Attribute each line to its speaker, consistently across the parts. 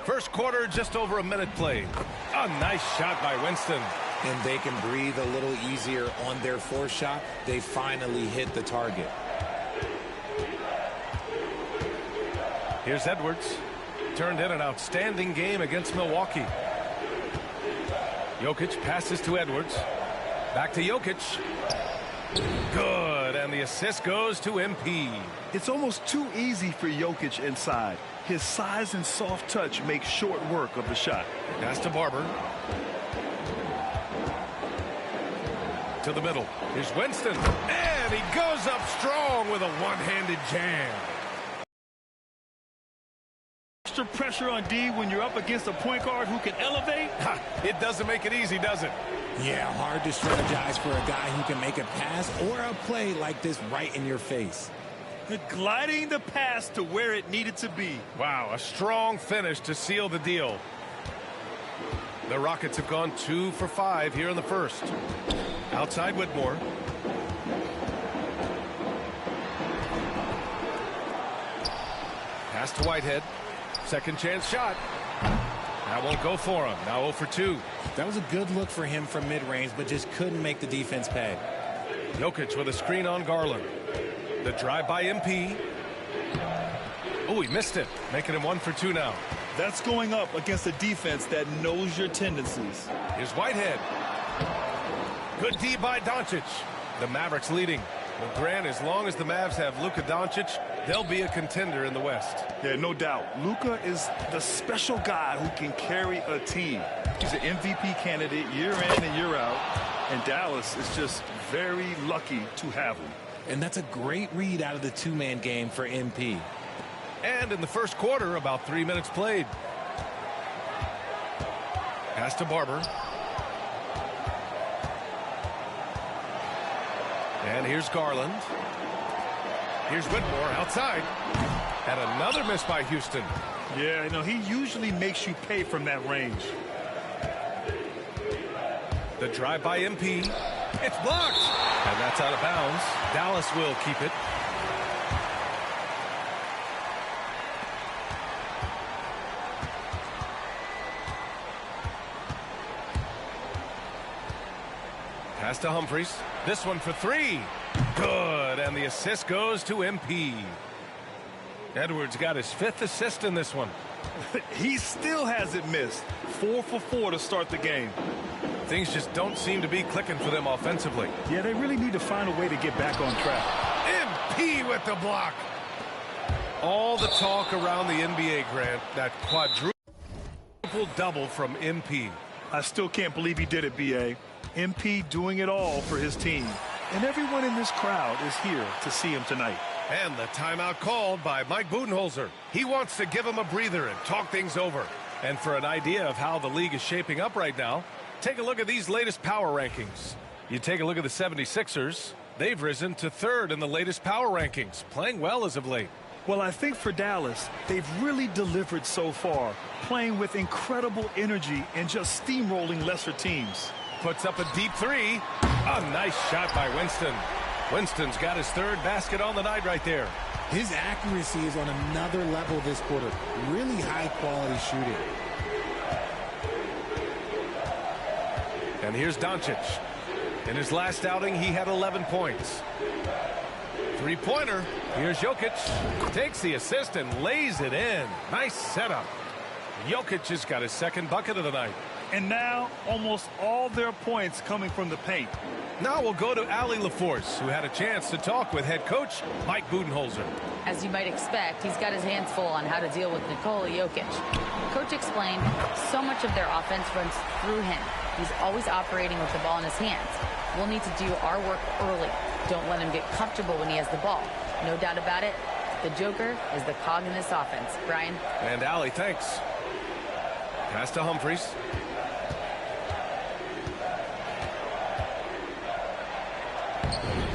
Speaker 1: First quarter, just over a minute played. A nice shot by Winston.
Speaker 2: And they can breathe a little easier on their fourth shot. They finally hit the target.
Speaker 1: Here's Edwards. Turned in an outstanding game against Milwaukee. Jokic passes to Edwards. Back to Jokic. Good, and the assist goes to MP.
Speaker 3: It's almost too easy for Jokic inside. His size and soft touch make short work of the shot.
Speaker 1: Pass to Barber. To the middle. Here's Winston. And he goes up strong with a one-handed jam.
Speaker 3: Extra pressure on D when you're up against a point guard who can elevate.
Speaker 1: It doesn't make it easy, does it?
Speaker 2: Yeah, hard to strategize for a guy who can make a pass or a play like this right in your face.
Speaker 3: Gliding the pass to where it needed to be.
Speaker 1: Wow, a strong finish to seal the deal. The Rockets have gone 2 for 5 here in the first. Outside Whitmore. Pass to Whitehead. Second chance shot. That won't go for him. Now 0 for 2.
Speaker 2: That was a good look for him from mid-range, but just couldn't make the defense pay.
Speaker 1: Jokic with a screen on Garland. The drive by MP. Oh, he missed it, making him 1 for 2 now.
Speaker 3: That's going up against a defense that knows your tendencies.
Speaker 1: Here's Whitehead. Good D by Doncic. The Mavericks leading. Well, Grant, as long as the Mavs have Luka Doncic, they'll be a contender in the West.
Speaker 3: Yeah, no doubt. Luka is the special guy who can carry a team. He's an MVP candidate year in and year out, and Dallas is just very lucky to have him.
Speaker 2: And that's a great read out of the two-man game for MP.
Speaker 1: And in the first quarter, about 3 minutes played. Pass to Barber. And here's Garland. Here's Whitmore outside. And another miss by Houston.
Speaker 3: Yeah, you know, he usually makes you pay from that range.
Speaker 1: The drive by MP. It's blocked. And that's out of bounds. Dallas will keep it. Pass to Humphries. This one for 3. Good. And the assist goes to MP. Edwards got his 5th assist in this one.
Speaker 3: He still hasn't missed. 4 for 4 to start the game.
Speaker 1: Things just don't seem to be clicking for them offensively.
Speaker 3: Yeah, they really need to find a way to get back on track.
Speaker 1: MP with the block. All the talk around the NBA, Grant, that quadruple double from MP.
Speaker 3: I still can't believe he did it, B.A. MP doing it all for his team. And everyone in this crowd is here to see him tonight.
Speaker 1: And the timeout called by Mike Budenholzer. He wants to give him a breather and talk things over. And for an idea of how the league is shaping up right now, take a look at these latest power rankings. You take a look at the 76ers. They've risen to 3rd in the latest power rankings, playing well as of late.
Speaker 3: Well, I think for Dallas, they've really delivered so far, playing with incredible energy and just steamrolling lesser teams.
Speaker 1: Puts up a deep 3. A nice shot by Winston. Winston's got his 3rd basket on the night right there.
Speaker 2: His accuracy is on another level this quarter. Really high-quality shooting.
Speaker 1: And here's Doncic. In his last outing, he had 11 points. Three-pointer. Here's Jokic. Takes the assist and lays it in. Nice setup. Jokic has got his 2nd bucket of the night.
Speaker 3: And now, almost all their points coming from the paint.
Speaker 1: Now we'll go to Allie LaForce, who had a chance to talk with head coach Mike Budenholzer.
Speaker 4: As you might expect, he's got his hands full on how to deal with Nikola Jokic. Coach explained so much of their offense runs through him. He's always operating with the ball in his hands. We'll need to do our work early. Don't let him get comfortable when he has the ball. No doubt about it, the Joker is the cog in this offense. Brian?
Speaker 1: And Allie, thanks. Pass to Humphries.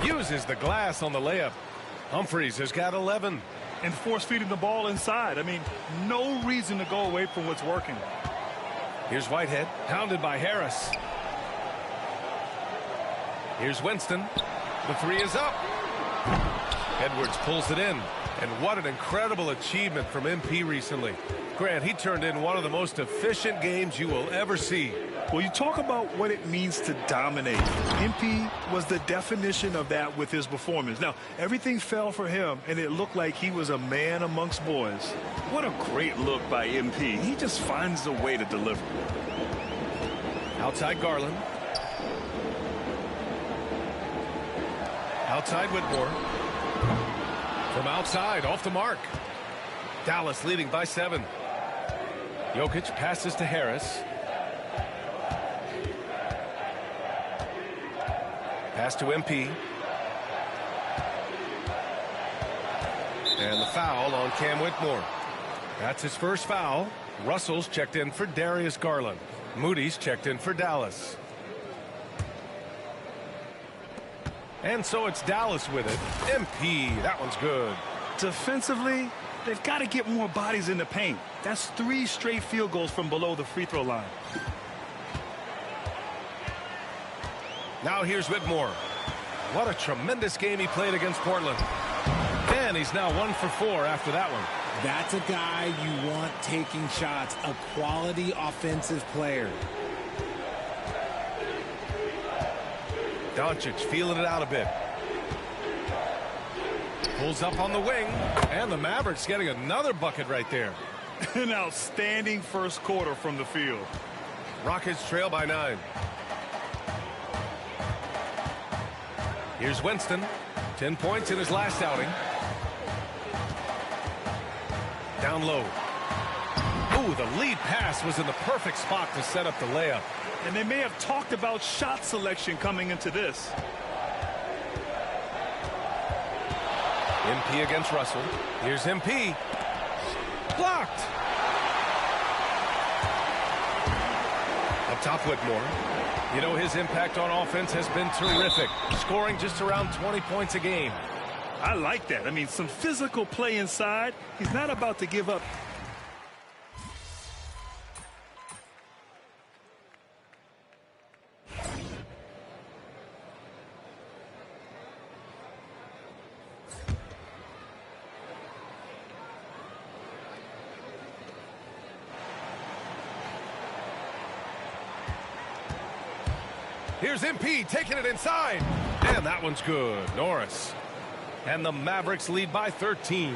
Speaker 1: Uses the glass on the layup. Humphries has got 11.
Speaker 3: And force-feeding the ball inside. I mean, no reason to go away from what's working.
Speaker 1: Here's Whitehead, pounded by Harris. Here's Winston. The 3 is up. Edwards pulls it in. And what an incredible achievement from MP recently. Grant, he turned in one of the most efficient games you will ever see.
Speaker 3: Well, you talk about what it means to dominate. MP was the definition of that with his performance. Now, everything fell for him, and it looked like he was a man amongst boys. What a great look by MP. He just finds a way to deliver.
Speaker 1: Outside Garland. Outside Whitmore. From outside, off the mark. Dallas leading by 7. Jokic passes to Harris. Pass to MP. And the foul on Cam Whitmore. That's his first foul. Russell's checked in for Darius Garland. Moody's checked in for Dallas. And so it's Dallas with it. MP, that one's good.
Speaker 3: Defensively, they've got to get more bodies in the paint. That's 3 straight field goals from below the free throw line.
Speaker 1: Now here's Whitmore. What a tremendous game he played against Portland. And he's now 1 for 4 after that one.
Speaker 2: That's a guy you want taking shots, a quality offensive player.
Speaker 1: Doncic feeling it out a bit. Pulls up on the wing, and the Mavericks getting another bucket right there.
Speaker 3: An outstanding first quarter from the field.
Speaker 1: Rockets trail by 9. Here's Winston. 10 points in his last outing. Down low. Ooh, the lead pass was in the perfect spot to set up the layup.
Speaker 3: And they may have talked about shot selection coming into this.
Speaker 1: MP against Russell. Here's MP. Blocked. Up top, Whitmore. You know, his impact on offense has been terrific, scoring just around 20 points a game.
Speaker 3: I like that. I mean, some physical play inside. He's not about to give up.
Speaker 1: Here's MP taking it inside. And that one's good. Norris. And the Mavericks lead by 13.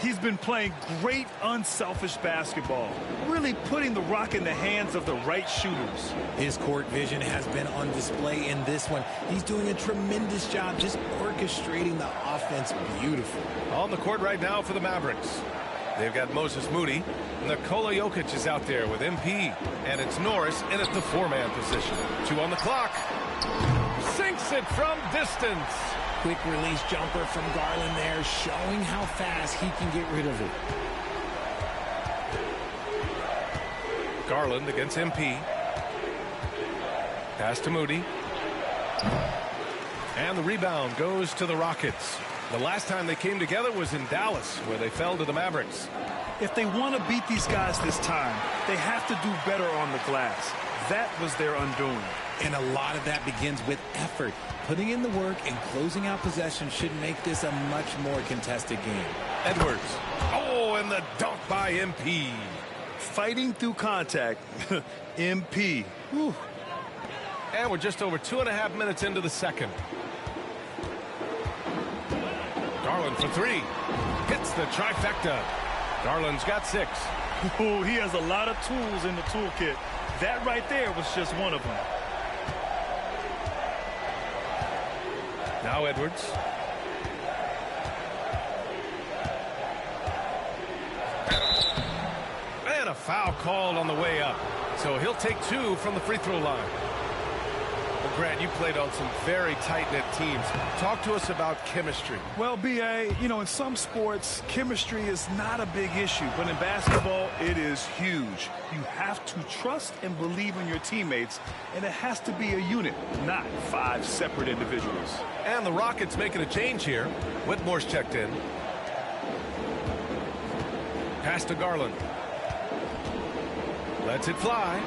Speaker 3: He's been playing great unselfish basketball, really putting the rock in the hands of the right shooters.
Speaker 2: His court vision has been on display in this one. He's doing a tremendous job just orchestrating the offense beautifully.
Speaker 1: On the court right now for the Mavericks. They've got Moses Moody. Nikola Jokic is out there with MP. And it's Norris in at the 4-man position. 2 on the clock. Sinks it from distance.
Speaker 2: Quick release jumper from Garland there, showing how fast he can get rid of it.
Speaker 1: Garland against MP. Pass to Moody. And the rebound goes to the Rockets. The last time they came together was in Dallas, where they fell to the Mavericks.
Speaker 3: If they want to beat these guys this time, they have to do better on the glass. That was their undoing.
Speaker 2: And a lot of that begins with effort. Putting in the work and closing out possession should make this a much more contested game.
Speaker 1: Edwards. Oh, and the dunk by MP.
Speaker 3: Fighting through contact. MP. Whew.
Speaker 1: And we're just over 2.5 minutes into the second. Garland for 3. Hits the trifecta. Garland's got 6.
Speaker 3: Oh, he has a lot of tools in the toolkit. That right there was just one of them.
Speaker 1: Now Edwards. And a foul called on the way up. So he'll take 2 from the free throw line. Well, Grant, you played on some very tight-knit teams. Talk to us about chemistry.
Speaker 3: Well, B.A., you know, in some sports, chemistry is not a big issue. But in basketball, it is huge. You have to trust and believe in your teammates, and it has to be a unit, not 5 separate individuals.
Speaker 1: And the Rockets making a change here. Whitmore's checked in. Pass to Garland. Lets it fly.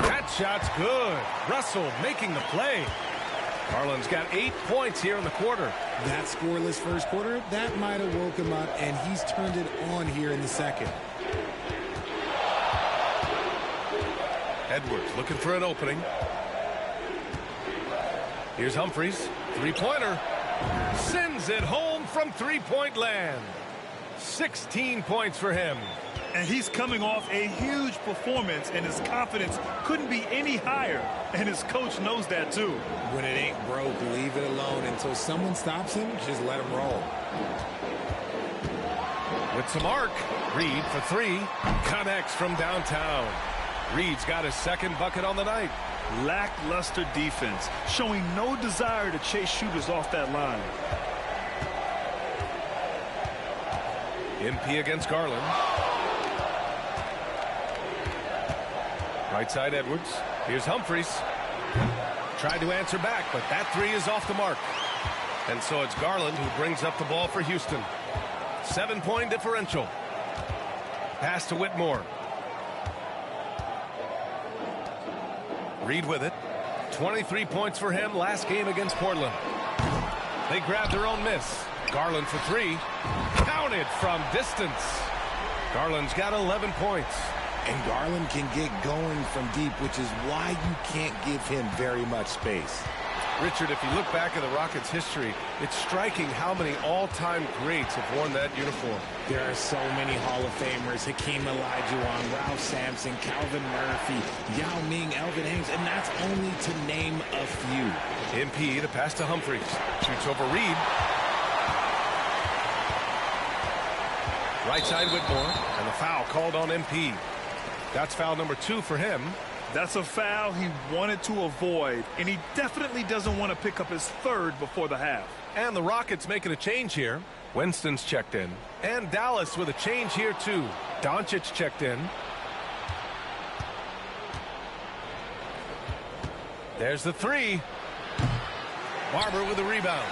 Speaker 1: That shot's good. Russell making the play. Garland's got 8 points here in the quarter.
Speaker 2: That scoreless first quarter, that might have woke him up, and he's turned it on here in the second.
Speaker 1: Edwards looking for an opening. Here's Humphries. Three-pointer. Sends it home from three-point land. 16 points for him.
Speaker 3: And he's coming off a huge performance, and his confidence couldn't be any higher. And his coach knows that, too.
Speaker 2: When it ain't broke, leave it alone. Until someone stops him, just let him roll.
Speaker 1: With some arc, Reed for three. Connects from downtown. Reed's got his second bucket on the night.
Speaker 3: Lackluster defense, showing no desire to chase shooters off that line.
Speaker 1: MP against Garland. Right side Edwards. Here's Humphries. Tried to answer back, but that three is off the mark. And so it's Garland who brings up the ball for Houston. 7-point differential. Pass to Whitmore. Reed with it. 23 points for him last game against Portland. They grab their own miss. Garland for three. Counted from distance. Garland's got 11 points.
Speaker 2: And Garland can get going from deep, which is why you can't give him very much space.
Speaker 1: Richard, if you look back at the Rockets' history, it's striking how many all-time greats have worn that uniform.
Speaker 2: There are so many Hall of Famers: Hakeem Olajuwon, Ralph Sampson, Calvin Murphy, Yao Ming, Elvin Hayes, and that's only to name a few.
Speaker 1: MP, the pass to Humphries. Shoots over Reed. Right side Whitmore, and the foul called on MP. That's foul number 2 for him.
Speaker 3: That's a foul he wanted to avoid, and he definitely doesn't want to pick up his third before the half.
Speaker 1: And the Rockets making a change here. Winston's checked in. And Dallas with a change here, too. Doncic checked in. There's the three. Barber with the rebound.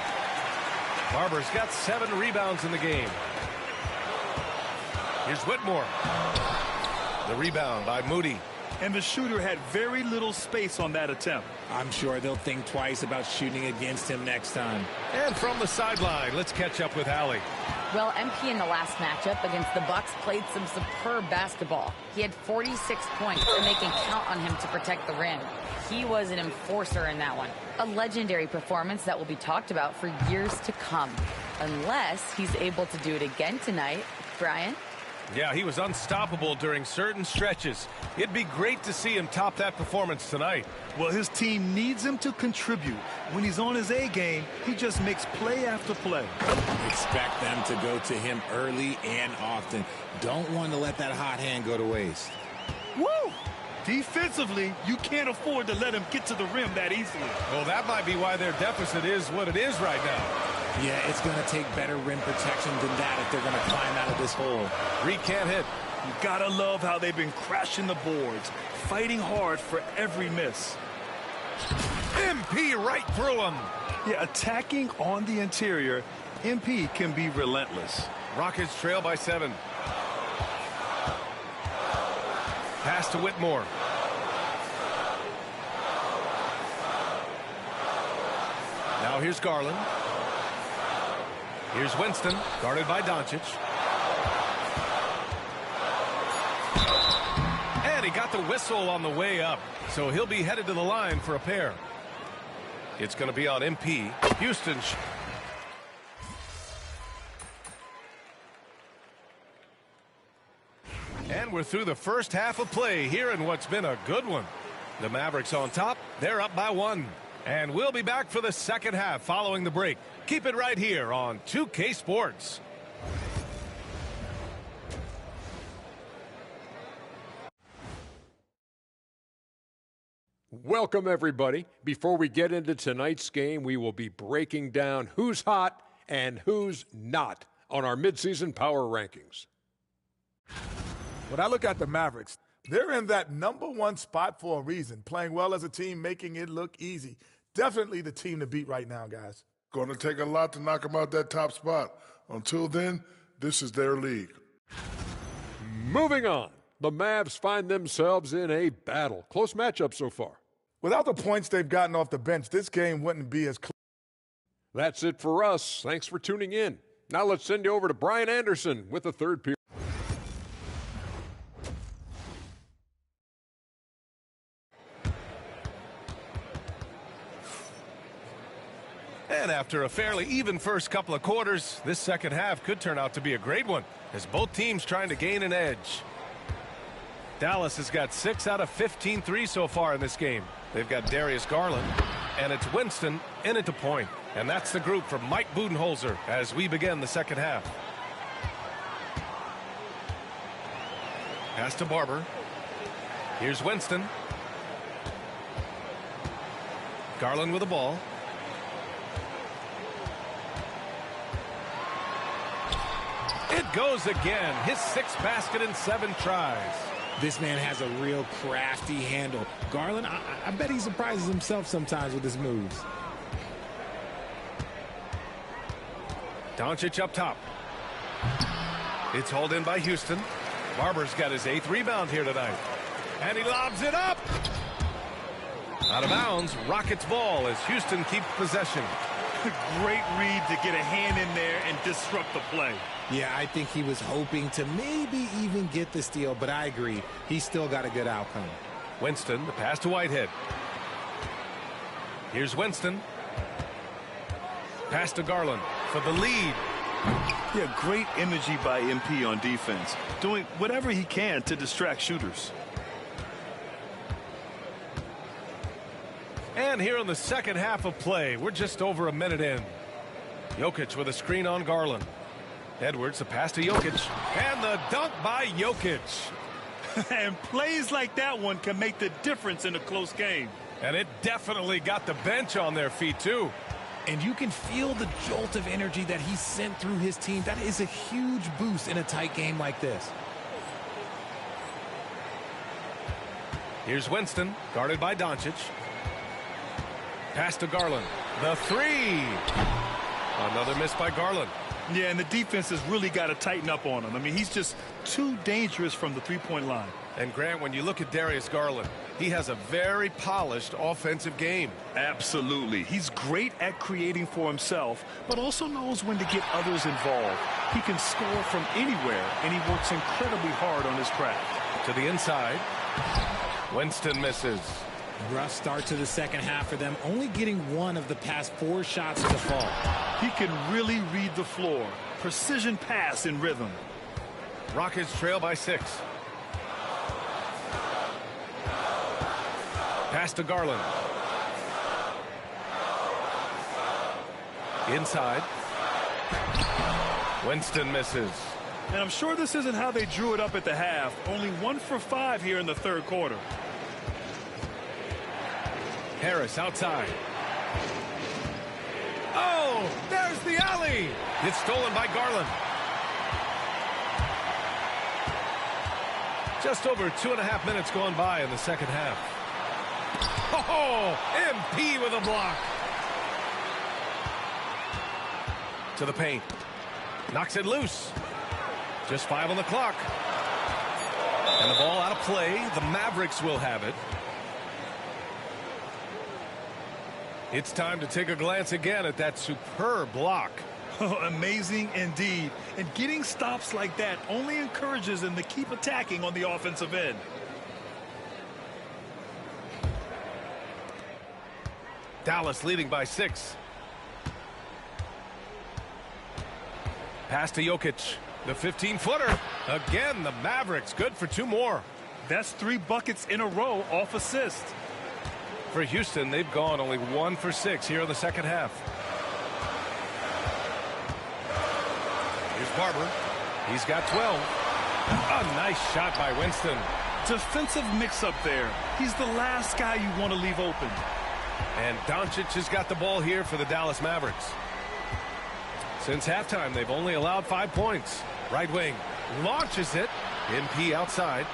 Speaker 1: Barber's got 7 rebounds in the game. Here's Whitmore. The rebound by Moody.
Speaker 3: And the shooter had very little space on that attempt.
Speaker 2: I'm sure they'll think twice about shooting against him next time.
Speaker 1: And from the sideline, let's catch up with Allie.
Speaker 4: Well, MP in the last matchup against the Bucks played some superb basketball. He had 46 points, and they can count on him to protect the rim. He was an enforcer in that one. A legendary performance that will be talked about for years to come. Unless he's able to do it again tonight. Brian?
Speaker 1: Yeah, he was unstoppable during certain stretches. It'd be great to see him top that performance tonight.
Speaker 3: Well, his team needs him to contribute. When he's on his A game, he just makes play after play.
Speaker 2: Expect them to go to him early and often. Don't want to let that hot hand go to waste.
Speaker 3: Woo! Defensively, you can't afford to let him get to the rim that easily.
Speaker 1: Well, that might be why their deficit is what it is right now.
Speaker 2: Yeah, it's going to take better rim protection than that if they're going to climb out of this hole.
Speaker 1: Reed can't hit.
Speaker 3: You gotta love how they've been crashing the boards, fighting hard for every miss.
Speaker 1: MP right through him.
Speaker 3: Yeah, attacking on the interior, MP can be relentless.
Speaker 1: Rockets trail by 7. Pass to Whitmore. Now here's Garland. Here's Winston, guarded by Doncic. And he got the whistle on the way up, so he'll be headed to the line for a pair. It's going to be on MP. Houston. And we're through the first half of play here in what's been a good one. The Mavericks on top. They're up by 1. And we'll be back for the second half following the break. Keep it right here on 2K Sports.
Speaker 5: Welcome, everybody. Before we get into tonight's game, we will be breaking down who's hot and who's not on our midseason power rankings.
Speaker 6: When I look at the Mavericks, they're in that #1 spot for a reason, playing well as a team, making it look easy. Definitely the team to beat right now, guys.
Speaker 7: Going to take a lot to knock them out that top spot. Until then, this is their league.
Speaker 5: Moving on, the Mavs find themselves in a battle. Close matchup so far.
Speaker 6: Without the points they've gotten off the bench, this game wouldn't be as close.
Speaker 5: That's it for us. Thanks for tuning in. Now let's send you over to Brian Anderson with the third period.
Speaker 1: And after a fairly even first couple of quarters, this second half could turn out to be a great one, as both teams trying to gain an edge. Dallas has got 6 out of 15 threes so far in this game. They've got Darius Garland, and it's Winston in at the point. And that's the group for Mike Budenholzer as we begin the second half. Pass to Barber. Here's Winston. Garland with the ball. It goes again. His 6th basket in 7 tries.
Speaker 2: This man has a real crafty handle. Garland, I bet he surprises himself sometimes with his moves.
Speaker 1: Doncic up top. It's hauled in by Houston. Barber's got his 8th rebound here tonight. And he lobs it up. Out of bounds, Rockets ball as Houston keeps possession.
Speaker 3: Great read to get a hand in there and disrupt the play.
Speaker 2: Yeah, I think he was hoping to maybe even get the steal, but I agree. He still got a good outcome.
Speaker 1: Winston, the pass to Whitehead. Here's Winston. Pass to Garland for the lead.
Speaker 3: Yeah, great energy by MP on defense, doing whatever he can to distract shooters.
Speaker 1: And here in the second half of play, we're just over a minute in. Jokic with a screen on Garland. Edwards, the pass to Jokic. And the dunk by Jokic.
Speaker 3: And plays like that one can make the difference in a close game.
Speaker 1: And it definitely got the bench on their feet, too.
Speaker 2: And you can feel the jolt of energy that he sent through his team. That is a huge boost in a tight game like this.
Speaker 1: Here's Winston, guarded by Doncic. Pass to Garland. The 3. Another miss by Garland.
Speaker 3: Yeah, and the defense has really got to tighten up on him. I mean, he's just too dangerous from the three-point line.
Speaker 1: And Grant, when you look at Darius Garland, he has a very polished offensive game.
Speaker 3: Absolutely. He's great at creating for himself, but also knows when to get others involved. He can score from anywhere, and he works incredibly hard on his craft.
Speaker 1: To the inside. Winston misses.
Speaker 2: Rough start to the second half for them, only getting 1 of the past 4 shots to fall.
Speaker 3: He can really read the floor. Precision pass in rhythm.
Speaker 1: Rockets trail by 6. Pass to Garland. Inside. Winston misses.
Speaker 3: And I'm sure this isn't how they drew it up at the half. Only 1 for 5 here in the third quarter.
Speaker 1: Harris outside. Oh, there's the alley. It's stolen by Garland. Just over 2.5 minutes gone by in the second half. Oh, MP with a block. To the paint. Knocks it loose. Just 5 on the clock. And the ball out of play. The Mavericks will have it. It's time to take a glance again at that superb block.
Speaker 3: Oh, amazing indeed. And getting stops like that only encourages them to keep attacking on the offensive end.
Speaker 1: Dallas leading by 6. Pass to Jokic. The 15-footer. Again, the Mavericks good for 2 more.
Speaker 3: That's 3 buckets in a row off assist.
Speaker 1: For Houston, they've gone only 1 for 6 here in the second half. Here's Barber. He's got 12. A nice shot by Winston.
Speaker 3: Defensive mix-up there. He's the last guy you want to leave open.
Speaker 1: And Doncic has got the ball here for the Dallas Mavericks. Since halftime, they've only allowed 5 points. Right wing launches it. MP outside.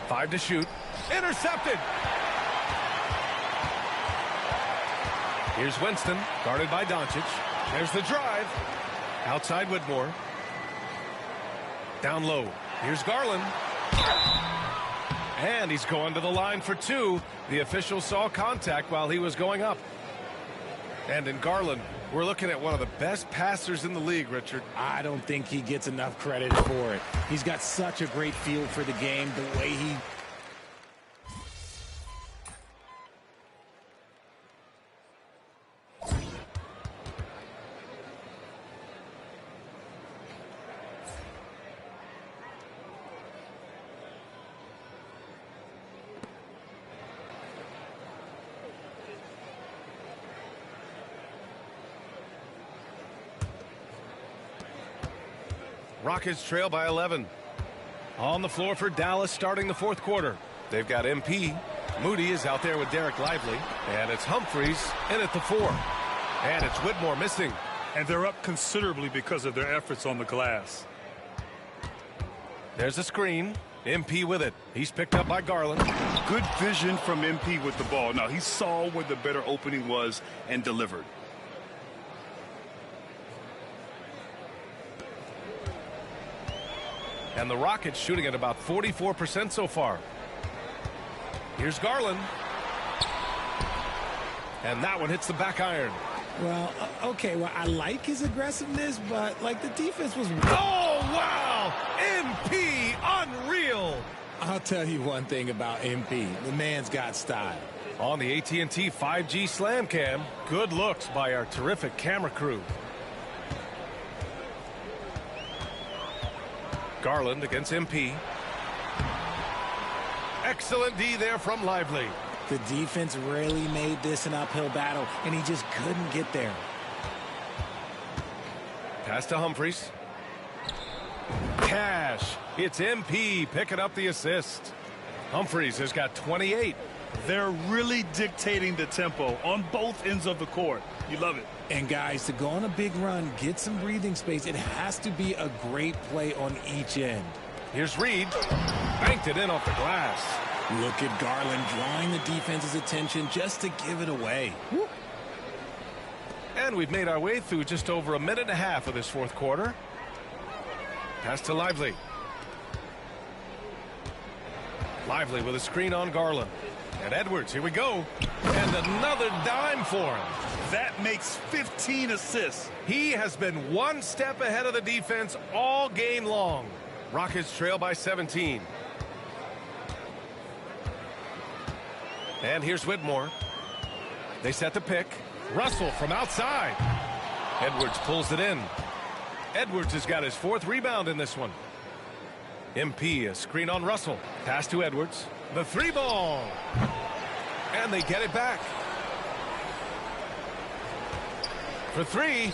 Speaker 1: Five to shoot. Intercepted. Here's Winston, guarded by Doncic. There's the drive. Outside Whitmore. Down low. Here's Garland. And he's going to the line for two. The official saw contact while he was going up. And in Garland, we're looking at one of the best passers in the league, Richard.
Speaker 2: I don't think he gets enough credit for it. He's got such a great feel for the game, the way he...
Speaker 1: Rockets trail by 11. On the floor for Dallas starting the fourth quarter. They've got MP. Moody is out there with Derek Lively. And it's Humphries in at the 4. And it's Whitmore missing.
Speaker 3: And they're up considerably because of their efforts on the glass.
Speaker 1: There's a screen. MP with it. He's picked up by Garland.
Speaker 3: Good vision from MP with the ball. Now, he saw where the better opening was and delivered.
Speaker 1: And the Rockets shooting at about 44% so far. Here's Garland. And that one hits the back iron.
Speaker 2: Well, okay, well, I like his aggressiveness, but, like, the defense was...
Speaker 1: Oh, wow! MP, unreal!
Speaker 2: I'll tell you one thing about MP. The man's got style.
Speaker 1: On the AT&T 5G Slam Cam, good looks by our terrific camera crew. Garland against MP. Excellent D there from Lively.
Speaker 2: The defense really made this an uphill battle, and he just couldn't get there.
Speaker 1: Pass to Humphries. Cash. It's MP picking up the assist. Humphries has got 28.
Speaker 3: They're really dictating the tempo on both ends of the court. You love it.
Speaker 2: And guys, to go on a big run, get some breathing space, it has to be a great play on each end.
Speaker 1: Here's Reed. Banked it in off the glass.
Speaker 2: Look at Garland drawing the defense's attention just to give it away. Woo.
Speaker 1: And we've made our way through just over a minute and a half of this fourth quarter. Pass to Lively. Lively with a screen on Garland. And Edwards, here we go. And another dime for him.
Speaker 3: That makes 15 assists.
Speaker 1: He has been one step ahead of the defense all game long. Rockets trail by 17. And here's Whitmore. They set the pick. Russell from outside. Edwards pulls it in. Edwards has got his fourth rebound in this one. MP, a screen on Russell. Pass to Edwards. The three ball. And they get it back. For three.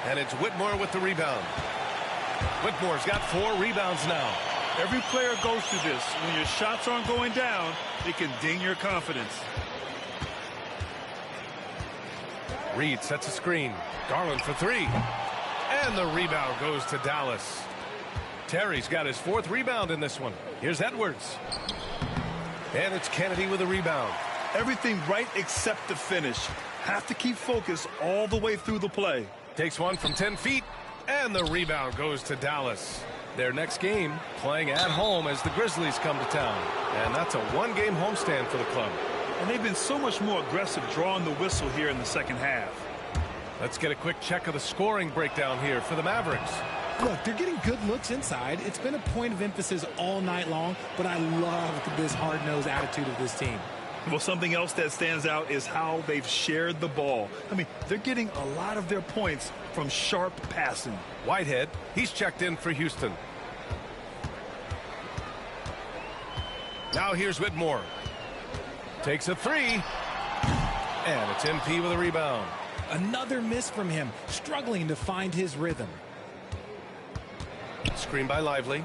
Speaker 1: And it's Whitmore with the rebound. Whitmore's got 4 rebounds now.
Speaker 3: Every player goes through this. When your shots aren't going down, it can ding your confidence.
Speaker 1: Reed sets a screen. Garland for 3. And the rebound goes to Dallas. Terry's got his 4th rebound in this one. Here's Edwards. And it's Kennedy with a rebound.
Speaker 3: Everything right except the finish. Have to keep focused all the way through the play.
Speaker 1: Takes one from 10 feet. And the rebound goes to Dallas. Their next game playing at home as the Grizzlies come to town. And that's a 1-game homestand for the club.
Speaker 3: And they've been so much more aggressive drawing the whistle here in the second half.
Speaker 1: Let's get a quick check of the scoring breakdown here for the Mavericks.
Speaker 2: Look, they're getting good looks inside. It's been a point of emphasis all night long, but I love this hard-nosed attitude of this team.
Speaker 3: Well, something else that stands out is how they've shared the ball. I mean, they're getting a lot of their points from sharp passing.
Speaker 1: Whitehead, he's checked in for Houston. Now here's Whitmore. Takes a 3. And it's MP with a rebound.
Speaker 2: Another miss from him, struggling to find his rhythm.
Speaker 1: Screen by Lively.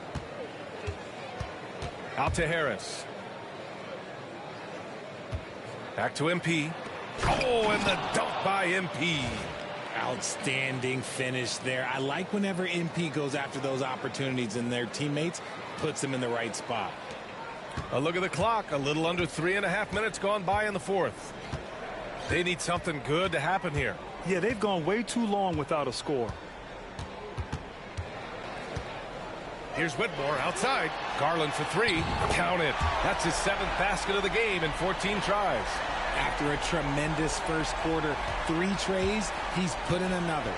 Speaker 1: Out to Harris. Back to MP. Oh, and the dunk by MP.
Speaker 2: Outstanding finish there. I like whenever MP goes after those opportunities and their teammates puts them in the right spot.
Speaker 1: A look at the clock. A little under 3.5 minutes gone by in the fourth. They need something good to happen here.
Speaker 3: Yeah, they've gone way too long without a score.
Speaker 1: Here's Whitmore outside. Garland for three. Count it. That's his 7th basket of the game in 14 tries.
Speaker 2: After a tremendous first quarter, 3 trays, he's put in another.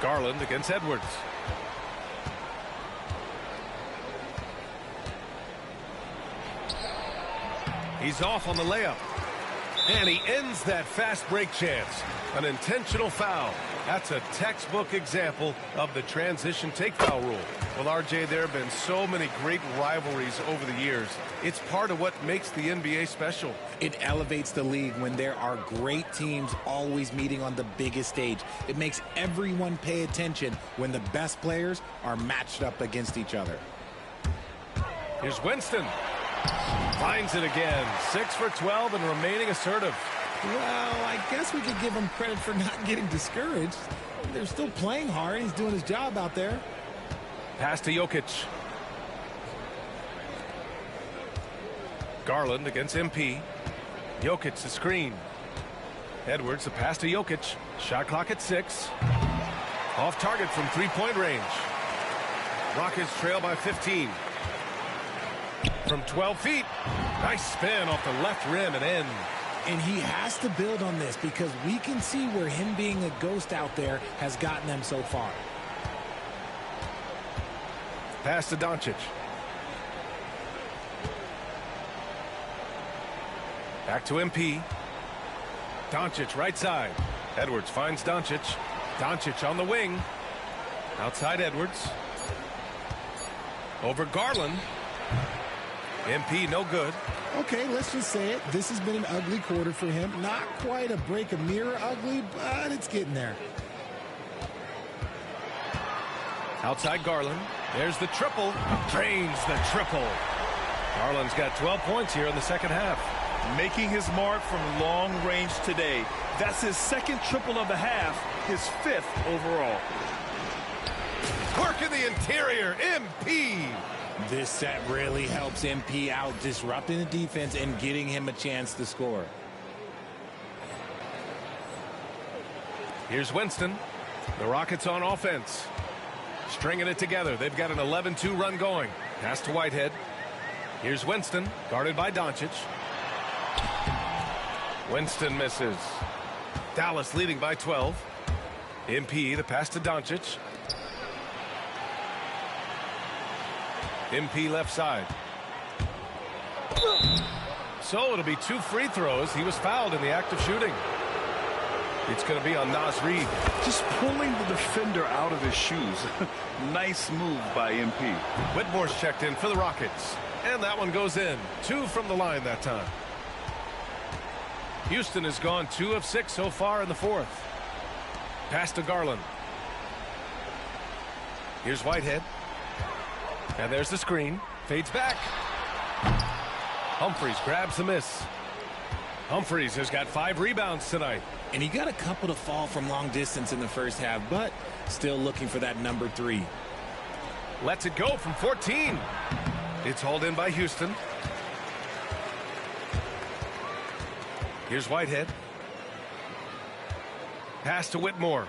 Speaker 1: Garland against Edwards. He's off on the layup. And he ends that fast break chance. An intentional foul. That's a textbook example of the transition take foul rule. Well, RJ, there have been so many great rivalries over the years. It's part of what makes the NBA special.
Speaker 2: It elevates the league when there are great teams always meeting on the biggest stage. It makes everyone pay attention when the best players are matched up against each other.
Speaker 1: Here's Winston. Finds it again. 6 for 12 and remaining assertive.
Speaker 2: Well, I guess we could give him credit for not getting discouraged. They're still playing hard. He's doing his job out there.
Speaker 1: Pass to Jokic. Garland against MP. Jokic the screen. Edwards the pass to Jokic. Shot clock at 6. Off target from 3-point range. Rockets trail by 15. From 12 feet. Nice spin off the left rim and in.
Speaker 2: And he has to build on this because we can see where him being a ghost out there has gotten them so far.
Speaker 1: Pass to Doncic. Back to MP. Doncic right side. Edwards finds Doncic. Doncic on the wing. Outside Edwards. Over Garland. MP no good.
Speaker 2: Okay, let's just say it. This has been an ugly quarter for him. Not quite a break a mirror ugly, but it's getting there.
Speaker 1: Outside Garland. There's the triple. Drains the triple. Garland's got 12 points here in the second half.
Speaker 3: Making his mark from long range today. That's his 2nd triple of the half, his 5th overall.
Speaker 1: Work in the interior. MP.
Speaker 2: This set really helps MP out, disrupting the defense and getting him a chance to score.
Speaker 1: Here's Winston. The Rockets on offense. Stringing it together. They've got an 11-2 run going. Pass to Whitehead. Here's Winston, guarded by Doncic. Winston misses. Dallas leading by 12. MP, the pass to Doncic. MP left side. So it'll be 2 free throws. He was fouled in the act of shooting. It's going to be on Naz Reid.
Speaker 3: Just pulling the defender out of his shoes. Nice move by MP.
Speaker 1: Whitmore's checked in for the Rockets. And that one goes in. 2 from the line that time. Houston has gone 2 of 6 so far in the 4th. Pass to Garland. Here's Whitehead. And there's the screen. Fades back. Humphries grabs the miss. Humphries has got 5 rebounds tonight.
Speaker 2: And he got a couple to fall from long distance in the first half, but still looking for that number 3.
Speaker 1: Lets it go from 14. It's hauled in by Houston. Here's Whitehead. Pass to Whitmore.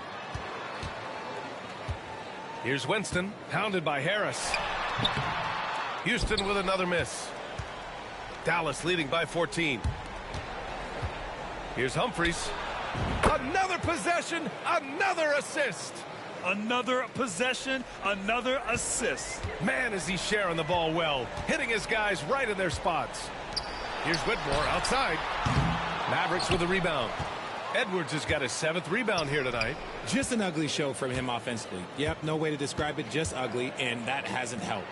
Speaker 1: Here's Winston, pounded by Harris. Houston with another miss. Dallas leading by 14. Here's Humphries. Another possession, another assist.
Speaker 3: Another possession, another assist.
Speaker 1: Man, is he sharing the ball well, hitting his guys right in their spots. Here's Whitmore outside. Mavericks with a rebound. Edwards has got his 7th rebound here tonight.
Speaker 2: Just an ugly show from him offensively. Yep, no way to describe it, just ugly, and that hasn't helped.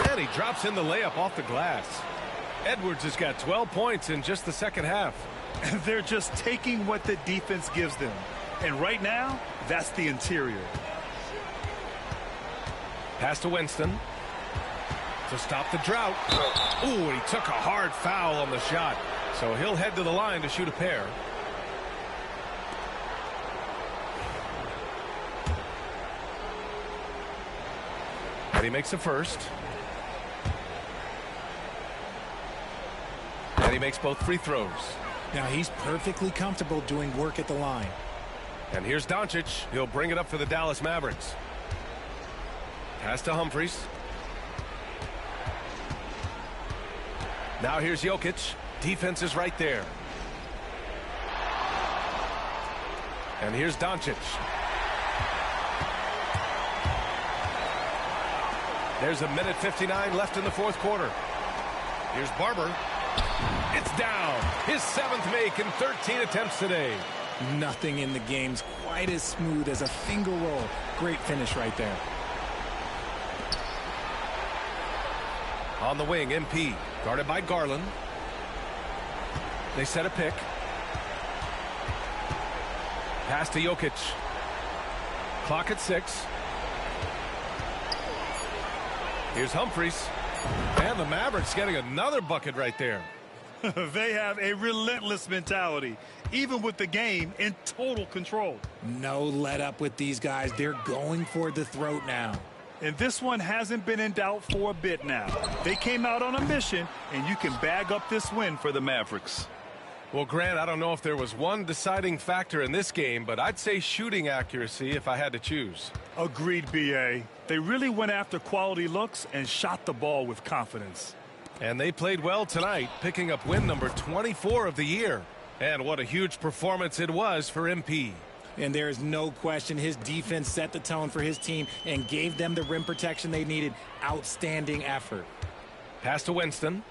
Speaker 1: And he drops in the layup off the glass. Edwards has got 12 points in just the second half.
Speaker 3: They're just taking what the defense gives them. And right now, that's the interior.
Speaker 1: Pass to Winston. To stop the drought. Ooh, he took a hard foul on the shot. So he'll head to the line to shoot a pair. And he makes the first. And he makes both free throws.
Speaker 2: Now he's perfectly comfortable doing work at the line.
Speaker 1: And here's Doncic. He'll bring it up for the Dallas Mavericks. Pass to Humphries. Now here's Jokic. Defense is right there. And here's Doncic. There's 1:59 left in the fourth quarter. Here's Barber. It's down. His 7th make in 13 attempts today.
Speaker 2: Nothing in the game's quite as smooth as a finger roll. Great finish right there.
Speaker 1: On the wing, MP. Guarded by Garland. They set a pick. Pass to Jokic. Clock at 6. Here's Humphries. And the Mavericks getting another bucket right there.
Speaker 3: They have a relentless mentality, even with the game in total control.
Speaker 2: No let up with these guys. They're going for the throat now.
Speaker 3: And this one hasn't been in doubt for a bit now. They came out on a mission, and you can bag up this win for the Mavericks.
Speaker 1: Well, Grant, I don't know if there was one deciding factor in this game, but I'd say shooting accuracy if I had to choose.
Speaker 3: Agreed, B.A. They really went after quality looks and shot the ball with confidence.
Speaker 1: And they played well tonight, picking up win number 24 of the year. And what a huge performance it was for MP.
Speaker 2: And there is no question his defense set the tone for his team and gave them the rim protection they needed. Outstanding effort.
Speaker 1: Pass to Winston.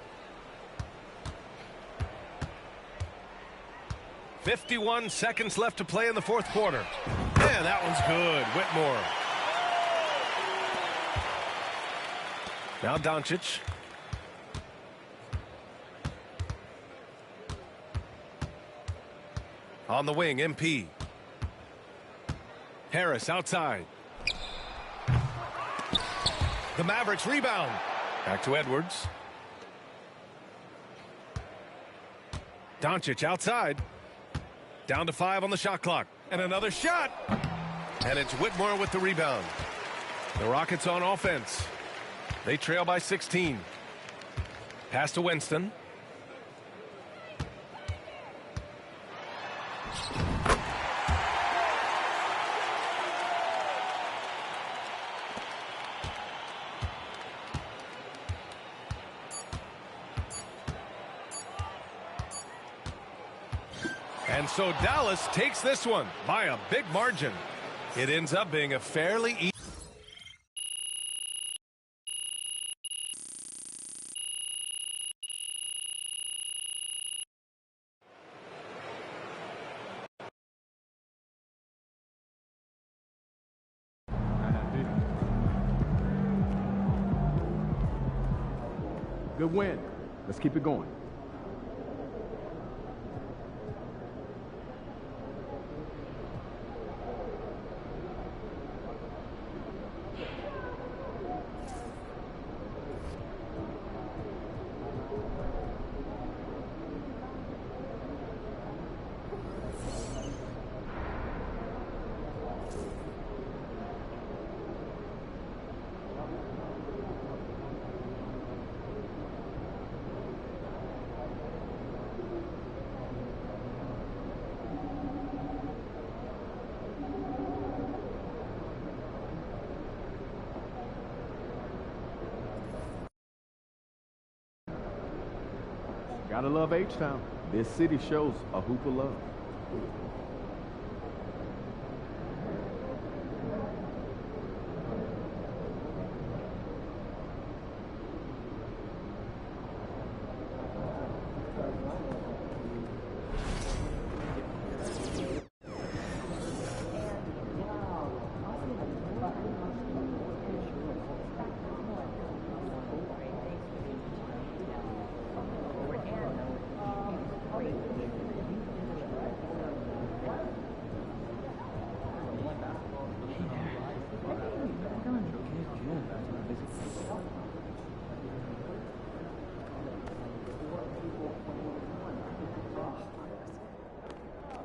Speaker 1: 51 seconds left to play in the fourth quarter. Man, that one's good. Whitmore. Now Doncic. On the wing, MP. Harris outside. The Mavericks rebound. Back to Edwards. Doncic outside. Down to 5 on the shot clock. And another shot. And it's Whitmore with the rebound. The Rockets on offense. They trail by 16. Pass to Winston. And so Dallas takes this one by a big margin. It ends up being a fairly easy.
Speaker 8: Good win. Let's keep it going. Gotta love H-Town. This city shows a hoop of love.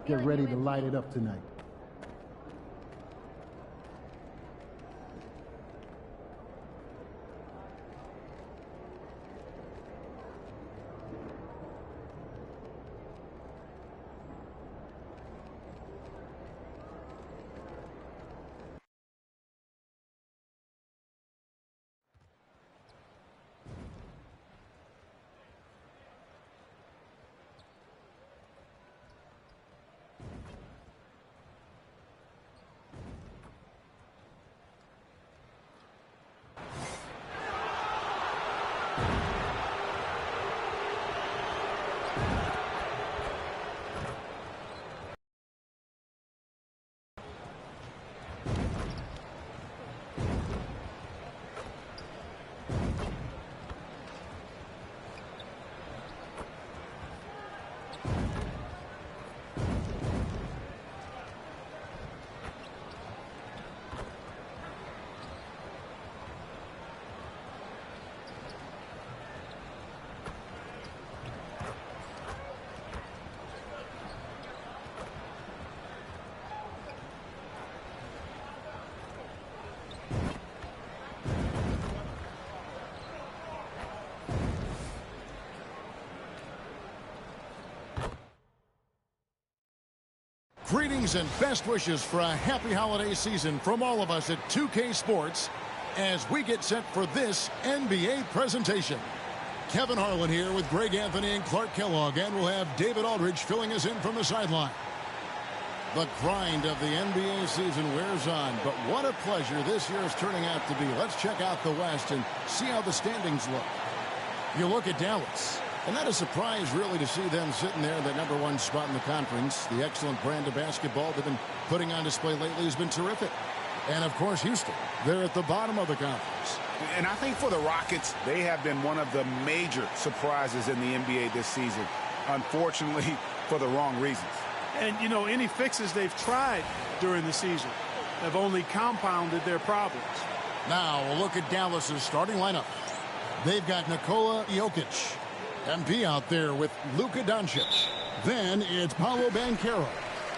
Speaker 9: Get ready to light it up tonight.
Speaker 10: Greetings and best wishes for a happy holiday season from all of us at 2K Sports as we get set for this NBA presentation. Kevin Harlan here with Greg Anthony and Clark Kellogg, and we'll have David Aldridge filling us in from the sideline. The grind of the NBA season wears on, but what a pleasure this year is turning out to be. Let's check out the West and see how the standings look. You look at Dallas, and not a surprise really to see them sitting there in the #1 spot in the conference. The excellent brand of basketball they've been putting on display lately has been terrific. And of course Houston, they're at the bottom of the conference.
Speaker 11: And I think for the Rockets, they have been one of the major surprises in the NBA this season, unfortunately for the wrong reasons.
Speaker 3: And, you know, any fixes they've tried during the season have only compounded their problems.
Speaker 10: Now we'll look at Dallas's starting lineup. They've got Nikola Jokic, MP out there with Luka Doncic. Then it's Paolo Banchero.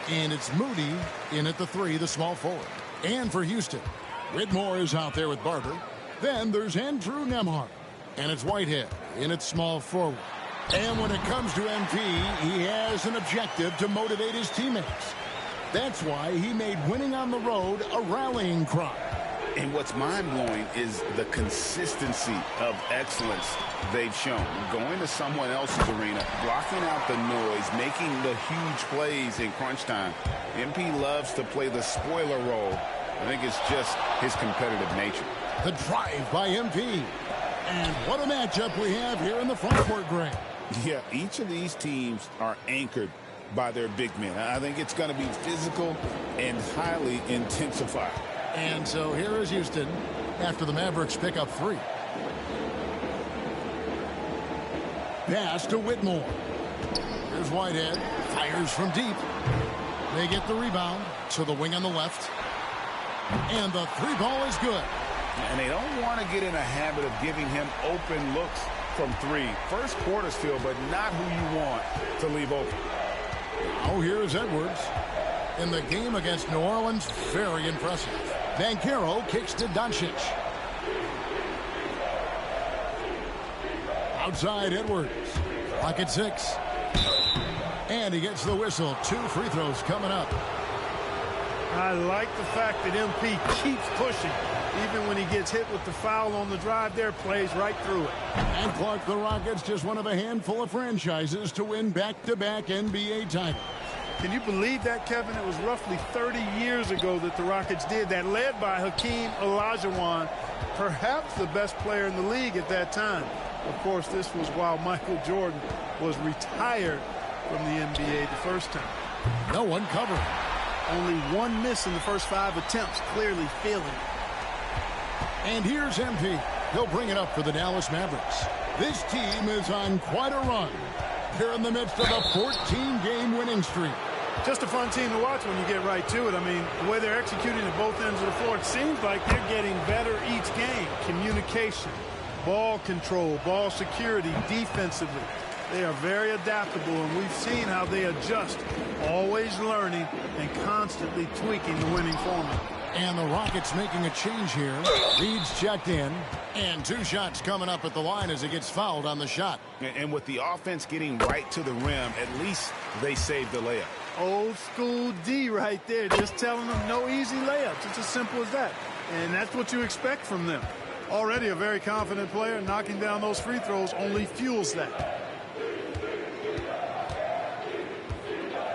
Speaker 10: And it's Moody in at the 3, the small forward. And for Houston, Whitmore is out there with Barber. Then there's Andrew Nembhard. And it's Whitehead in at small forward. And when it comes to MP, he has an objective to motivate his teammates. That's why he made winning on the road a rallying cry.
Speaker 11: And what's mind-blowing is the consistency of excellence they've shown. Going to someone else's arena, blocking out the noise, making the huge plays in crunch time. MP loves to play the spoiler role. I think it's just his competitive nature.
Speaker 10: The drive by MP. And what a matchup we have here in the front court, Greg.
Speaker 11: Yeah, each of these teams are anchored by their big men. I think it's going to be physical and highly intensified.
Speaker 10: And so here is Houston after the Mavericks pick up 3. Pass to Whitmore. Here's Whitehead. Fires from deep. They get the rebound to the wing on the left. And the 3 ball is good.
Speaker 11: And they don't want to get in a habit of giving him open looks from 3. First quarter still, but not who you want to leave open.
Speaker 10: Now here's Edwards. In the game against New Orleans, very impressive. Banchero kicks to Doncic. Outside Edwards. Clock at 6. And he gets the whistle. 2 free throws coming up.
Speaker 3: I like the fact that MP keeps pushing. Even when he gets hit with the foul on the drive there, plays right through it.
Speaker 10: And Clark, the Rockets, just one of a handful of franchises to win back-to-back NBA titles.
Speaker 3: Can you believe that, Kevin? It was roughly 30 years ago that the Rockets did that, led by Hakeem Olajuwon, perhaps the best player in the league at that time. Of course, this was while Michael Jordan was retired from the NBA the first time.
Speaker 10: No one covering.
Speaker 3: Only 1 miss in the first 5 attempts, clearly feeling it.
Speaker 10: And here's MP. He'll bring it up for the Dallas Mavericks. This team is on quite a run. They're in the midst of a 14-game winning streak.
Speaker 3: Just a fun team to watch when you get right to it. I mean, the way they're executing at both ends of the floor, it seems like they're getting better each game. Communication, ball control, ball security, defensively. They are very adaptable, and we've seen how they adjust, always learning and constantly tweaking the winning formula.
Speaker 10: And the Rockets making a change here. Reed's checked in. And 2 shots coming up at the line as he gets fouled on the shot.
Speaker 11: And with the offense getting right to the rim, at least they saved the layup.
Speaker 3: Old school D right there, just telling them no easy layups. It's as simple as that. And that's what you expect from them. Already a very confident player, knocking down those free throws only fuels that.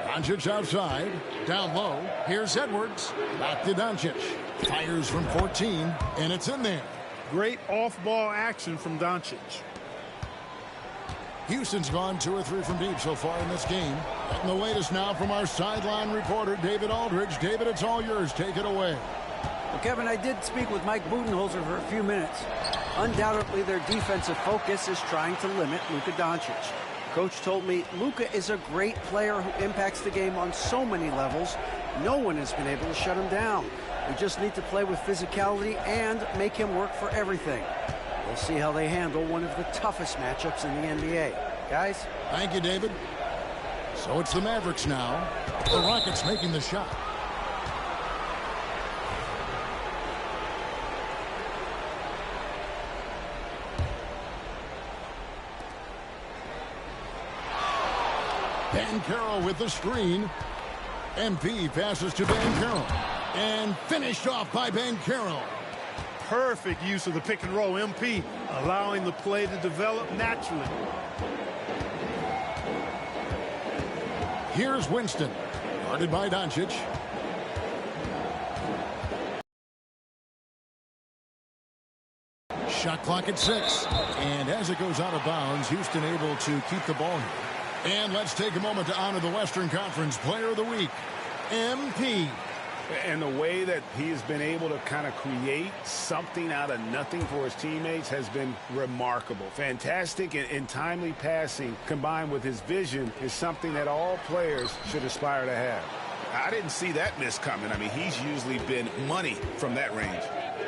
Speaker 10: Doncic outside, down low. Here's Edwards. Back to Doncic. Fires from 14, and it's in there.
Speaker 3: Great off-ball action from Doncic.
Speaker 10: Houston's gone 2 or 3 from deep so far in this game. And the latest now from our sideline reporter, David Aldridge. David, it's all yours. Take it away.
Speaker 12: Well, Kevin, I did speak with Mike Budenholzer for a few minutes. Undoubtedly, their defensive focus is trying to limit Luka Doncic. Coach told me Luka is a great player who impacts the game on so many levels. No one has been able to shut him down. We just need to play with physicality and make him work for everything. We'll see how they handle one of the toughest matchups in the NBA. Guys?
Speaker 10: Thank you, David. So it's the Mavericks now. The Rockets making the shot. Banchero with the screen. MP passes to Banchero. And finished off by Banchero.
Speaker 3: Perfect use of the pick and roll. MP allowing the play to develop naturally.
Speaker 10: Here's Winston. Guarded by Doncic. Shot clock at 6. And as it goes out of bounds, Houston able to keep the ball here. And let's take a moment to honor the Western Conference Player of the Week, MP.
Speaker 11: And the way that he has been able to kind of create something out of nothing for his teammates has been remarkable. Fantastic and timely passing combined with his vision is something that all players should aspire to have. I didn't see that miss coming. I mean, he's usually been money from that range.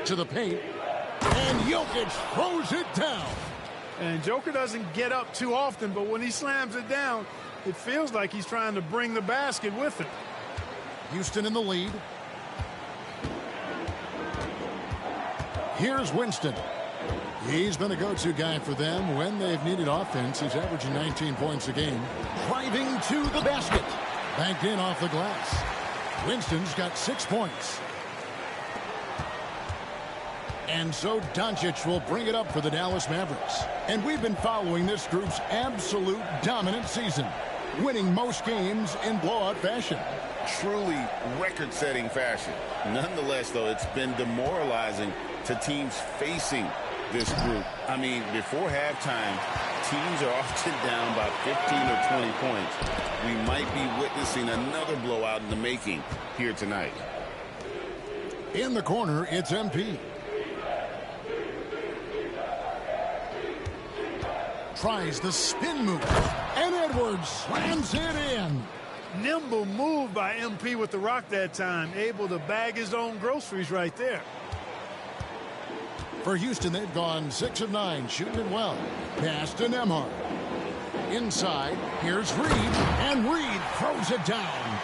Speaker 10: To the paint. And Jokic throws it down.
Speaker 3: And Joker doesn't get up too often, but when he slams it down, it feels like he's trying to bring the basket with him.
Speaker 10: Houston in the lead. Here's Winston. He's been a go-to guy for them when they've needed offense. He's averaging 19 points a game. Driving to the basket. Banked in off the glass. Winston's got 6 points. And so Doncic will bring it up for the Dallas Mavericks. And we've been following this group's absolute dominant season, winning most games in blowout fashion.
Speaker 11: Truly record-setting fashion. Nonetheless, though, it's been demoralizing to teams facing this group. I mean, before halftime, teams are often down by 15 or 20 points. We might be witnessing another blowout in the making here tonight.
Speaker 10: In the corner, it's MP. Tries the spin move, and Edwards slams it in.
Speaker 3: Nimble move by MP with the rock that time, able to bag his own groceries right there.
Speaker 10: For Houston, they've gone 6 of 9, shooting it well. Pass to Nembhard. Inside, here's Reed, and Reed throws it down.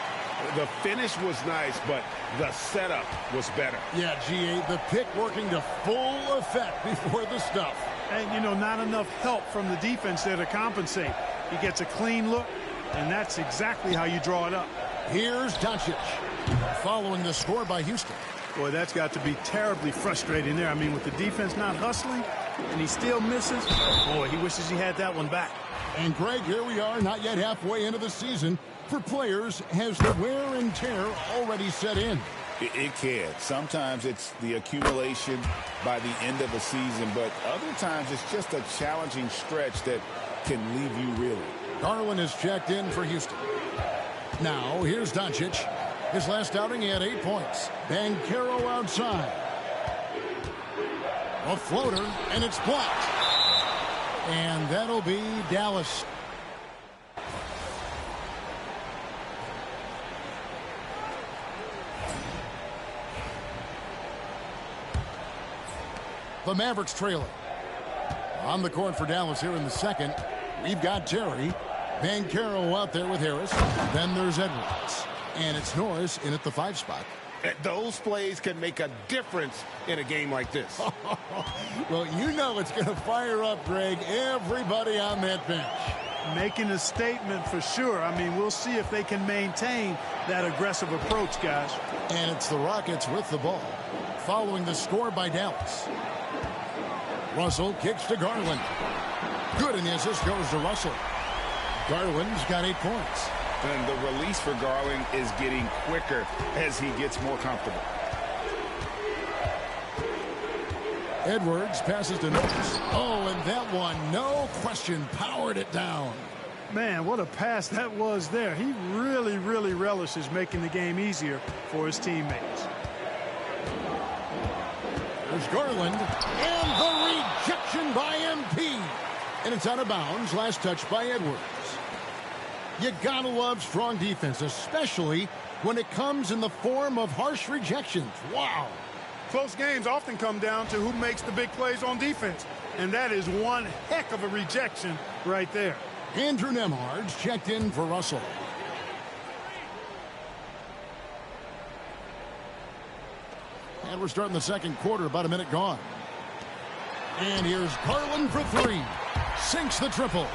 Speaker 11: The finish was nice, but the setup was better.
Speaker 10: Yeah, GA, the pick working to full effect before the stuff.
Speaker 3: And, you know, not enough help from the defense there to compensate. He gets a clean look, and that's exactly how you draw it up.
Speaker 10: Here's Doncic, following the score by Houston.
Speaker 3: Boy, that's got to be terribly frustrating there. I mean, with the defense not hustling, and he still misses, boy, he wishes he had that one back.
Speaker 10: And, Greg, here we are, not yet halfway into the season. For players, has the wear and tear already set in?
Speaker 11: It can. Sometimes it's the accumulation by the end of a season, but other times it's just a challenging stretch that can leave you reeling.
Speaker 10: Garland is checked in for Houston. Now, here's Doncic. His last outing, he had 8 points. Banchero outside. A floater, and it's blocked. And that'll be Dallas. The Mavericks trailing. On the court for Dallas here in the second, we've got Terry. Banchero out there with Harris. Then there's Edwards. And it's Norris in at the 5 spot.
Speaker 11: Those plays can make a difference in a game like this.
Speaker 10: Well, you know it's going to fire up, Greg, everybody on that bench.
Speaker 3: Making a statement for sure. I mean, we'll see if they can maintain that aggressive approach, guys.
Speaker 10: And it's the Rockets with the ball, following the score by Dallas. Russell kicks to Garland. Good, and the assist goes to Russell. Garland's got 8 points.
Speaker 11: And the release for Garland is getting quicker as he gets more comfortable.
Speaker 10: Edwards passes to Norris. Oh, and that one, no question, powered it down.
Speaker 3: Man, what a pass that was there. He really, really relishes making the game easier for his teammates.
Speaker 10: There's Garland, and the rejection by MP. And it's out of bounds, last touch by Edwards. You gotta love strong defense, especially when it comes in the form of harsh rejections. Wow.
Speaker 3: Close games often come down to who makes the big plays on defense. And that is one heck of a rejection right there.
Speaker 10: Andrew Nembhard's checked in for Russell. And we're starting the second quarter, about a minute gone. And here's Garland for 3. Sinks the triple.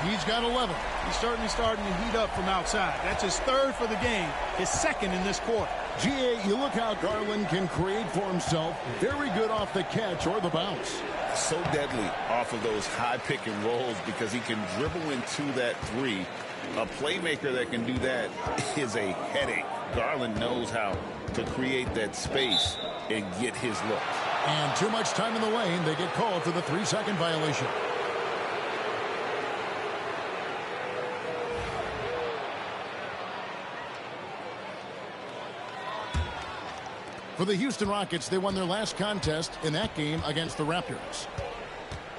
Speaker 10: He's got 11.
Speaker 13: He's certainly starting to heat up from outside. That's his third for the game, his second in this quarter.
Speaker 10: GA, you look how Garland can create for himself. Very good off the catch or the bounce.
Speaker 11: So deadly off of those high pick and rolls because he can dribble into that three. A playmaker that can do that is a headache. Garland knows how to create that space and get his look.
Speaker 10: And too much time in the lane. They get called for the 3-second violation. For the Houston Rockets, they won their last contest in that game against the Raptors.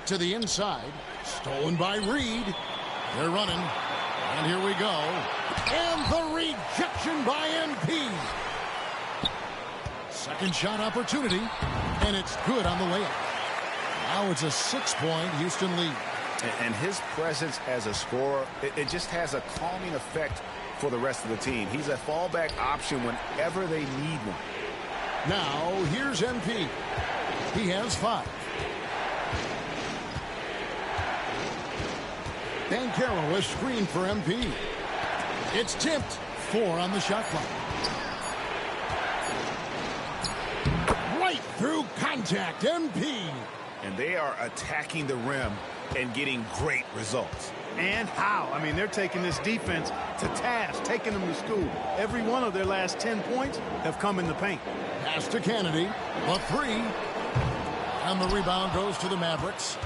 Speaker 10: To the inside, stolen by Reed. They're running, and here we go. And the rejection by MP. Second shot opportunity, and it's good on the layup. Now it's a 6-point Houston lead.
Speaker 11: And his presence as a scorer, it just has a calming effect for the rest of the team. He's a fallback option whenever they need one.
Speaker 10: Now, here's MP. He has 5. Banchero, a screen for MP. It's tipped. 4 on the shot clock. Right through contact, MP.
Speaker 11: And they are attacking the rim and getting great results.
Speaker 13: And how? I mean, they're taking this defense to task, taking them to school. Every one of their last 10 points have come in the paint.
Speaker 10: Pass to Kennedy. A 3. And the rebound goes to the Mavericks.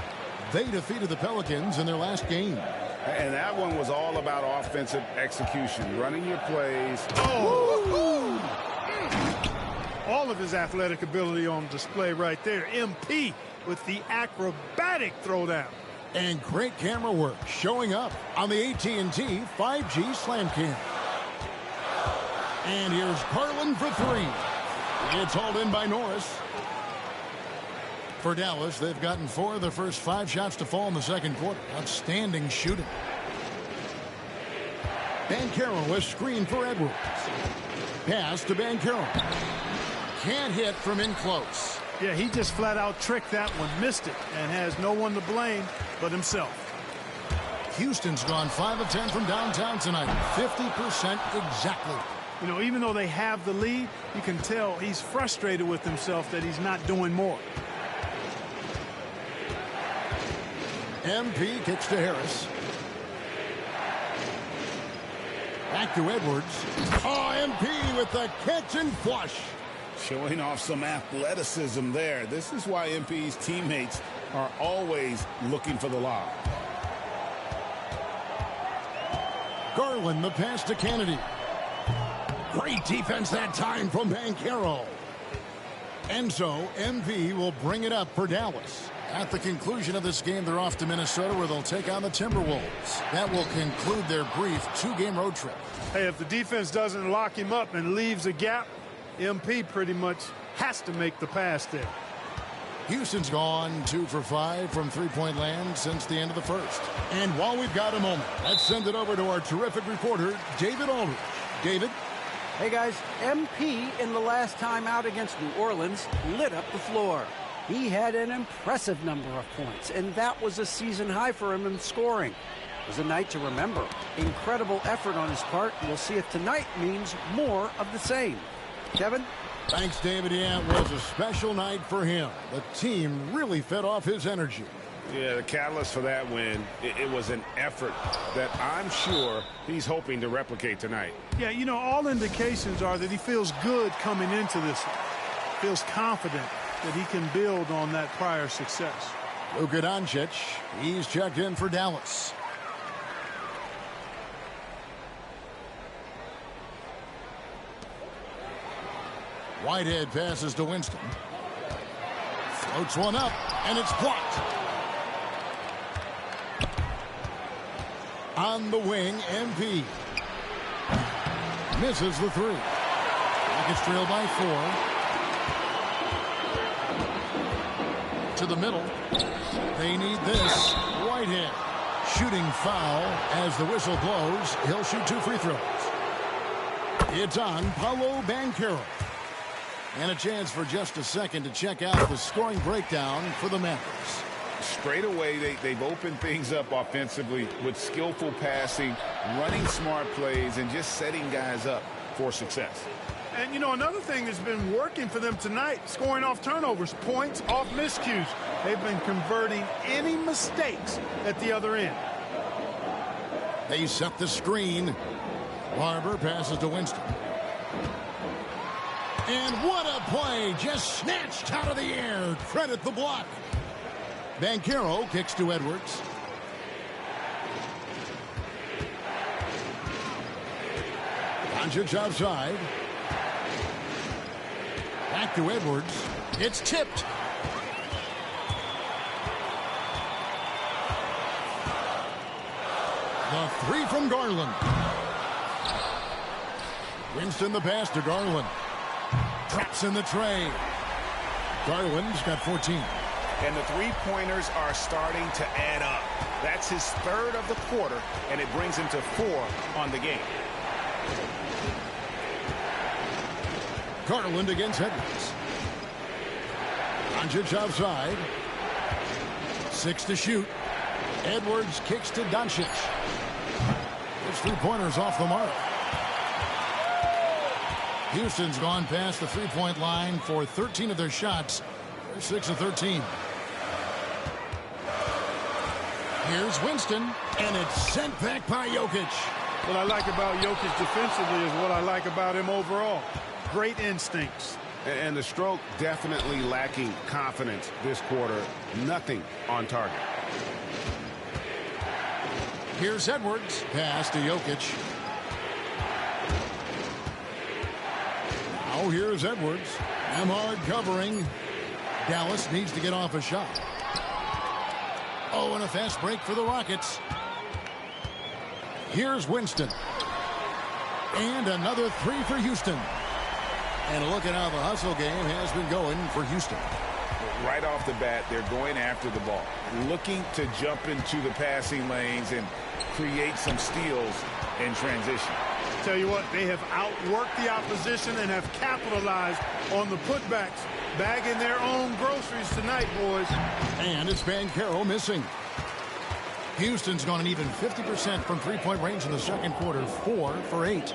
Speaker 10: They defeated the Pelicans in their last game.
Speaker 11: And that one was all about offensive execution, running your plays.
Speaker 13: Oh! All of his athletic ability on display right there. MP with the acrobatic throwdown.
Speaker 10: And great camera work showing up on the AT&T 5G Slam Cam. And here's Garland for 3. It's hauled in by Norris. For Dallas, they've gotten 4 of their first 5 shots to fall in the second quarter. Outstanding shooting. Banchero, a screen for Edwards. Pass to Banchero. Can't hit from in close.
Speaker 13: Yeah, he just flat out tricked that one, missed it, and has no one to blame but himself.
Speaker 10: Houston's gone 5 of 10 from downtown tonight. 50% exactly.
Speaker 13: You know, even though they have the lead, you can tell he's frustrated with himself that he's not doing more.
Speaker 10: MP kicks to Harris. Back to Edwards. Oh, MP with the catch and flush.
Speaker 11: Showing off some athleticism there. This is why MP's teammates are always looking for the lob.
Speaker 10: Garland, the pass to Kennedy. Great defense that time from Banchero. And so MP will bring it up for Dallas. At the conclusion of this game, they're off to Minnesota where they'll take on the Timberwolves. That will conclude their brief 2-game road trip.
Speaker 13: Hey, if the defense doesn't lock him up and leaves a gap, MP pretty much has to make the pass there.
Speaker 10: Houston's gone 2 for 5 from three-point land since the end of the first. And while we've got a moment, let's send it over to our terrific reporter, David Aldridge. David?
Speaker 12: Hey, guys, MP in the last time out against New Orleans lit up the floor. He had an impressive number of points, and that was a season high for him in scoring. It was a night to remember. Incredible effort on his part. We'll see if tonight means more of the same. Kevin?
Speaker 10: Thanks, David. Yeah, it was a special night for him. The team really fed off his energy.
Speaker 11: Yeah, the catalyst for that win, it was an effort that I'm sure he's hoping to replicate tonight.
Speaker 13: Yeah, you know, all indications are that he feels good coming into this. Feels confident that he can build on that prior success.
Speaker 10: Luka Doncic, he's checked in for Dallas. Whitehead passes to Winston. Floats one up, and it's blocked. On the wing, MP. Misses the 3. Rockets trail by 4. To the middle. They need this. Whitehead. Shooting foul as the whistle blows. He'll shoot 2 free throws. It's on Paolo Banchero. And a chance for just a second to check out the scoring breakdown for the Mavericks.
Speaker 11: Straight away, they've opened things up offensively with skillful passing, running smart plays, and just setting guys up for success.
Speaker 13: And, you know, another thing that's been working for them tonight, scoring off turnovers, points off miscues. They've been converting any mistakes at the other end.
Speaker 10: They set the screen. Barber passes to Winston. And what a play, just snatched out of the air. Credit the block. Banchero kicks to Edwards. Doncic outside. Back to Edwards. It's tipped. The three from Garland. Winston the pass to Garland. Traps in the tray. Garland's got 14.
Speaker 11: And the three-pointers are starting to add up. That's his third of the quarter, and it brings him to 4 on the game.
Speaker 10: Garland against Edwards. Doncic outside. 6 to shoot. Edwards kicks to Doncic. His three-pointers off the mark. Houston's gone past the three-point line for 13 of their shots. They're 6 of 13. Here's Winston, and it's sent back by Jokic.
Speaker 13: What I like about Jokic defensively is what I like about him overall. Great instincts.
Speaker 11: And the stroke definitely lacking confidence this quarter. Nothing on target.
Speaker 10: Here's Edwards. Pass to Jokic. Now here's Edwards. Emhard covering. Dallas needs to get off a shot. Oh, and a fast break for the Rockets. Here's Winston. And another three for Houston. And look at how the hustle game has been going for Houston.
Speaker 11: Right off the bat, they're going after the ball, looking to jump into the passing lanes and create some steals in transition.
Speaker 13: Tell you what, they have outworked the opposition and have capitalized on the putbacks, bagging their own groceries tonight, boys.
Speaker 10: And it's Banchero missing. Houston's gone an even 50% from three-point range in the second quarter, 4 for 8.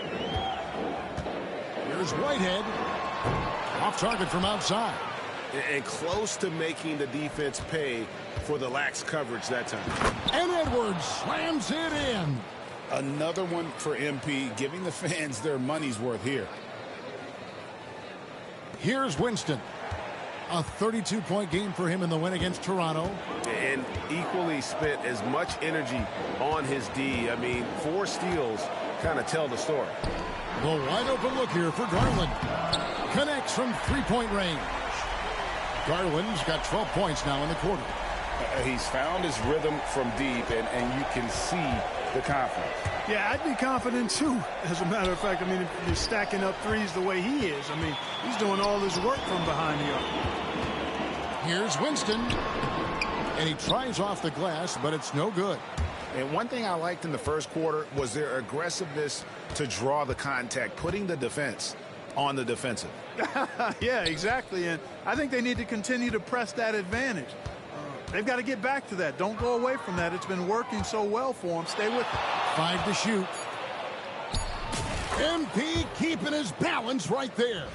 Speaker 10: Here's Whitehead. Off target from outside.
Speaker 11: And close to making the defense pay for the lax coverage that time.
Speaker 10: And Edwards slams it in.
Speaker 11: Another one for MP, giving the fans their money's worth here.
Speaker 10: Here's Winston. A 32-point game for him in the win against Toronto.
Speaker 11: And equally spent as much energy on his D. I mean, 4 steals kind of tell the story.
Speaker 10: The wide open look here for Garland. Connects from three-point range. Garland's got 12 points now in the quarter.
Speaker 11: He's found his rhythm from deep, and you can see the confidence.
Speaker 13: Yeah, I'd be confident too. As a matter of fact, I mean, if you're stacking up threes the way he is, I mean, he's doing all his work from behind the arc.
Speaker 10: Here's Winston. And he tries off the glass, but it's no good.
Speaker 11: And one thing I liked in the first quarter was their aggressiveness to draw the contact, putting the defense on the defensive.
Speaker 13: Yeah, exactly. And I think they need to continue to press that advantage. They've got to get back to that. Don't go away from that. It's been working so well for them. Stay with it.
Speaker 10: 5 to shoot. MP keeping his balance right there.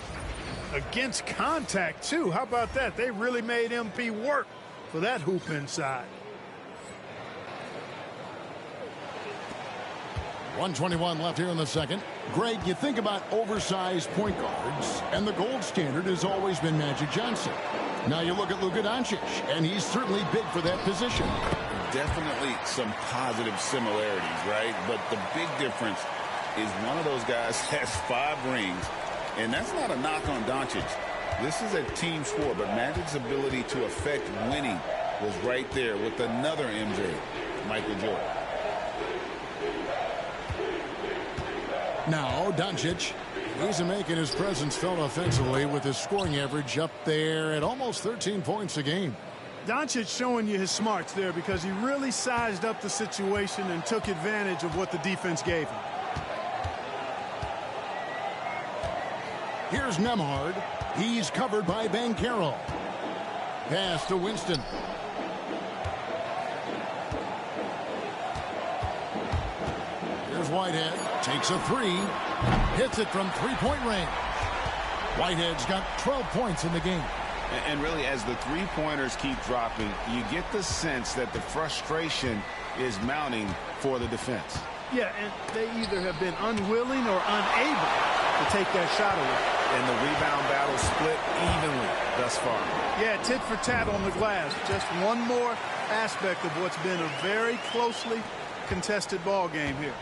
Speaker 13: Against contact, too. How about that? They really made MP work for that hoop inside.
Speaker 10: 1:21 left here in the second. Greg, you think about oversized point guards, and the gold standard has always been Magic Johnson. Now you look at Luka Doncic, and he's certainly big for that position.
Speaker 11: Definitely some positive similarities, right? But the big difference is one of those guys has 5 rings, and that's not a knock on Doncic. This is a team sport, but Magic's ability to affect winning was right there with another MJ, Michael Jordan.
Speaker 10: Now, Doncic, he's making his presence felt offensively with his scoring average up there at almost 13 points a game.
Speaker 13: Doncic showing you his smarts there because he really sized up the situation and took advantage of what the defense gave him.
Speaker 10: Here's Nembhard. He's covered by Banchero. Pass to Winston. Here's Whitehead. Takes a three. Hits it from three-point range. Whitehead's got 12 points in the game.
Speaker 11: And really, as the three-pointers keep dropping, you get the sense that the frustration is mounting for the defense.
Speaker 13: Yeah, and they either have been unwilling or unable to take that shot away.
Speaker 11: And the rebound battle split evenly thus far.
Speaker 13: Yeah, tit for tat on the glass. Just one more aspect of what's been a very closely contested ball game here.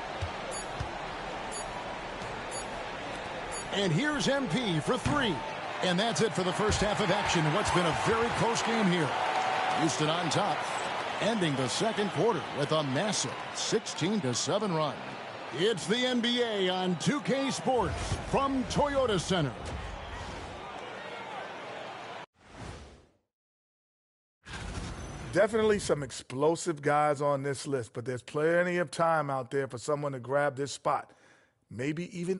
Speaker 10: And here's MP for three. And that's it for the first half of action. What's been a very close game here. Houston on top, ending the second quarter with a massive 16-7 run. It's the NBA on 2K Sports from Toyota Center.
Speaker 6: Definitely some explosive guys on this list, but there's plenty of time out there for someone to grab this spot. Maybe even...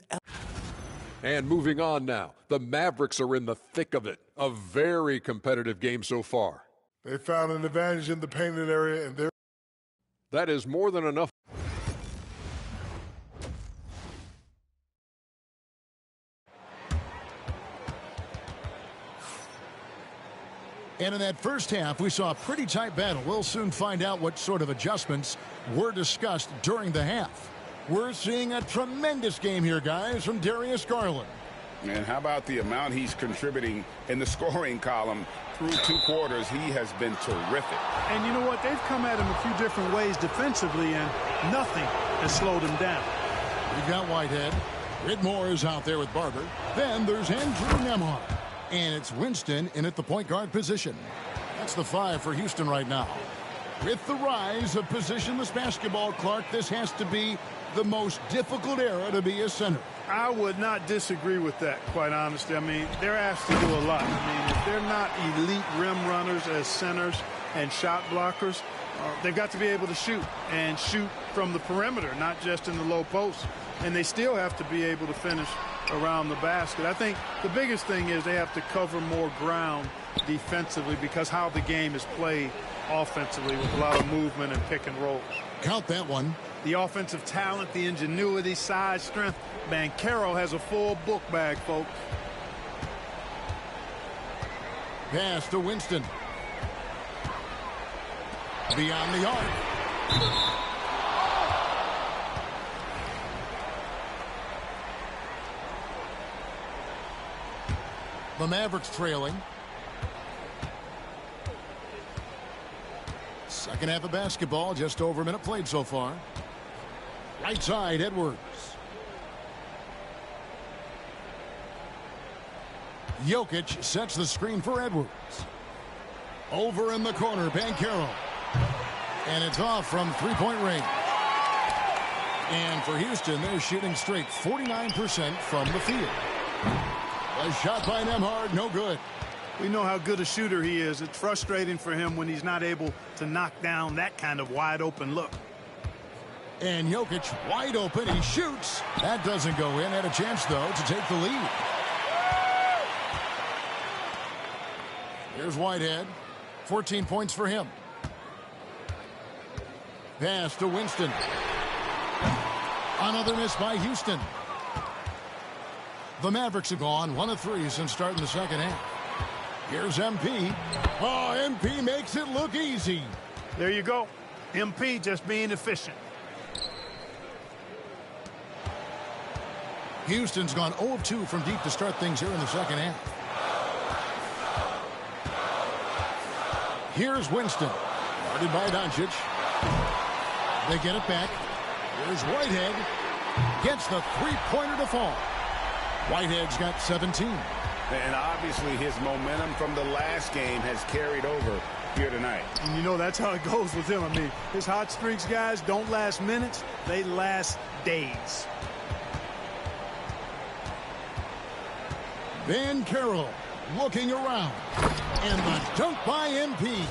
Speaker 5: And moving on now, the Mavericks are in the thick of it. A very competitive game so far.
Speaker 7: They found an advantage in the painted area, and
Speaker 5: that is more than enough.
Speaker 10: And in that first half, we saw a pretty tight battle. We'll soon find out what sort of adjustments were discussed during the half. We're seeing a tremendous game here, guys, from Darius Garland.
Speaker 11: And how about the amount he's contributing in the scoring column through two quarters? He has been terrific.
Speaker 13: And you know what? They've come at him a few different ways defensively, and nothing has slowed him down.
Speaker 10: We've got Whitehead. Whitmore is out there with Barber. Then there's Andrew Nembhard. And it's Winston in at the point guard position. That's the 5 for Houston right now. With the rise of positionless basketball, Clark, this has to be the most difficult era to be a center.
Speaker 13: I would not disagree with that, quite honestly. I mean, they're asked to do a lot. I mean, if they're not elite rim runners as centers and shot blockers, they've got to be able to shoot and shoot from the perimeter, not just in the low post. And they still have to be able to finish around the basket. I think the biggest thing is they have to cover more ground defensively because how the game is played offensively with a lot of movement and pick and roll.
Speaker 10: Count that one.
Speaker 13: The offensive talent, the ingenuity, size, strength. Banchero has a full book bag, folks.
Speaker 10: Pass to Winston. Beyond the arc. The Mavericks trailing. Second half of basketball, just over a minute played so far. Right side, Edwards. Jokic sets the screen for Edwards. Over in the corner, Banchero. And it's off from three-point range. And for Houston, they're shooting straight 49% from the field. A shot by Nembhard, no good.
Speaker 13: We know how good a shooter he is. It's frustrating for him when he's not able to knock down that kind of wide-open look.
Speaker 10: And Jokic wide open. He shoots. That doesn't go in. Had a chance, though, to take the lead. Here's Whitehead. 14 points for him. Pass to Winston. Another miss by Houston. The Mavericks have gone 1 of 3 since starting the second half. Here's MP. Oh, MP makes it look easy.
Speaker 13: There you go. MP just being efficient.
Speaker 10: Houston's gone 0 of 2 from deep to start things here in the second half. Here's Winston. Guarded by Doncic. They get it back. Here's Whitehead. Gets the three-pointer to fall. Whitehead's got 17.
Speaker 11: And obviously his momentum from the last game has carried over here tonight.
Speaker 13: And you know that's how it goes with him. I mean, his hot streaks, guys, don't last minutes. They last days.
Speaker 10: Banchero looking around. And the dunk by MP.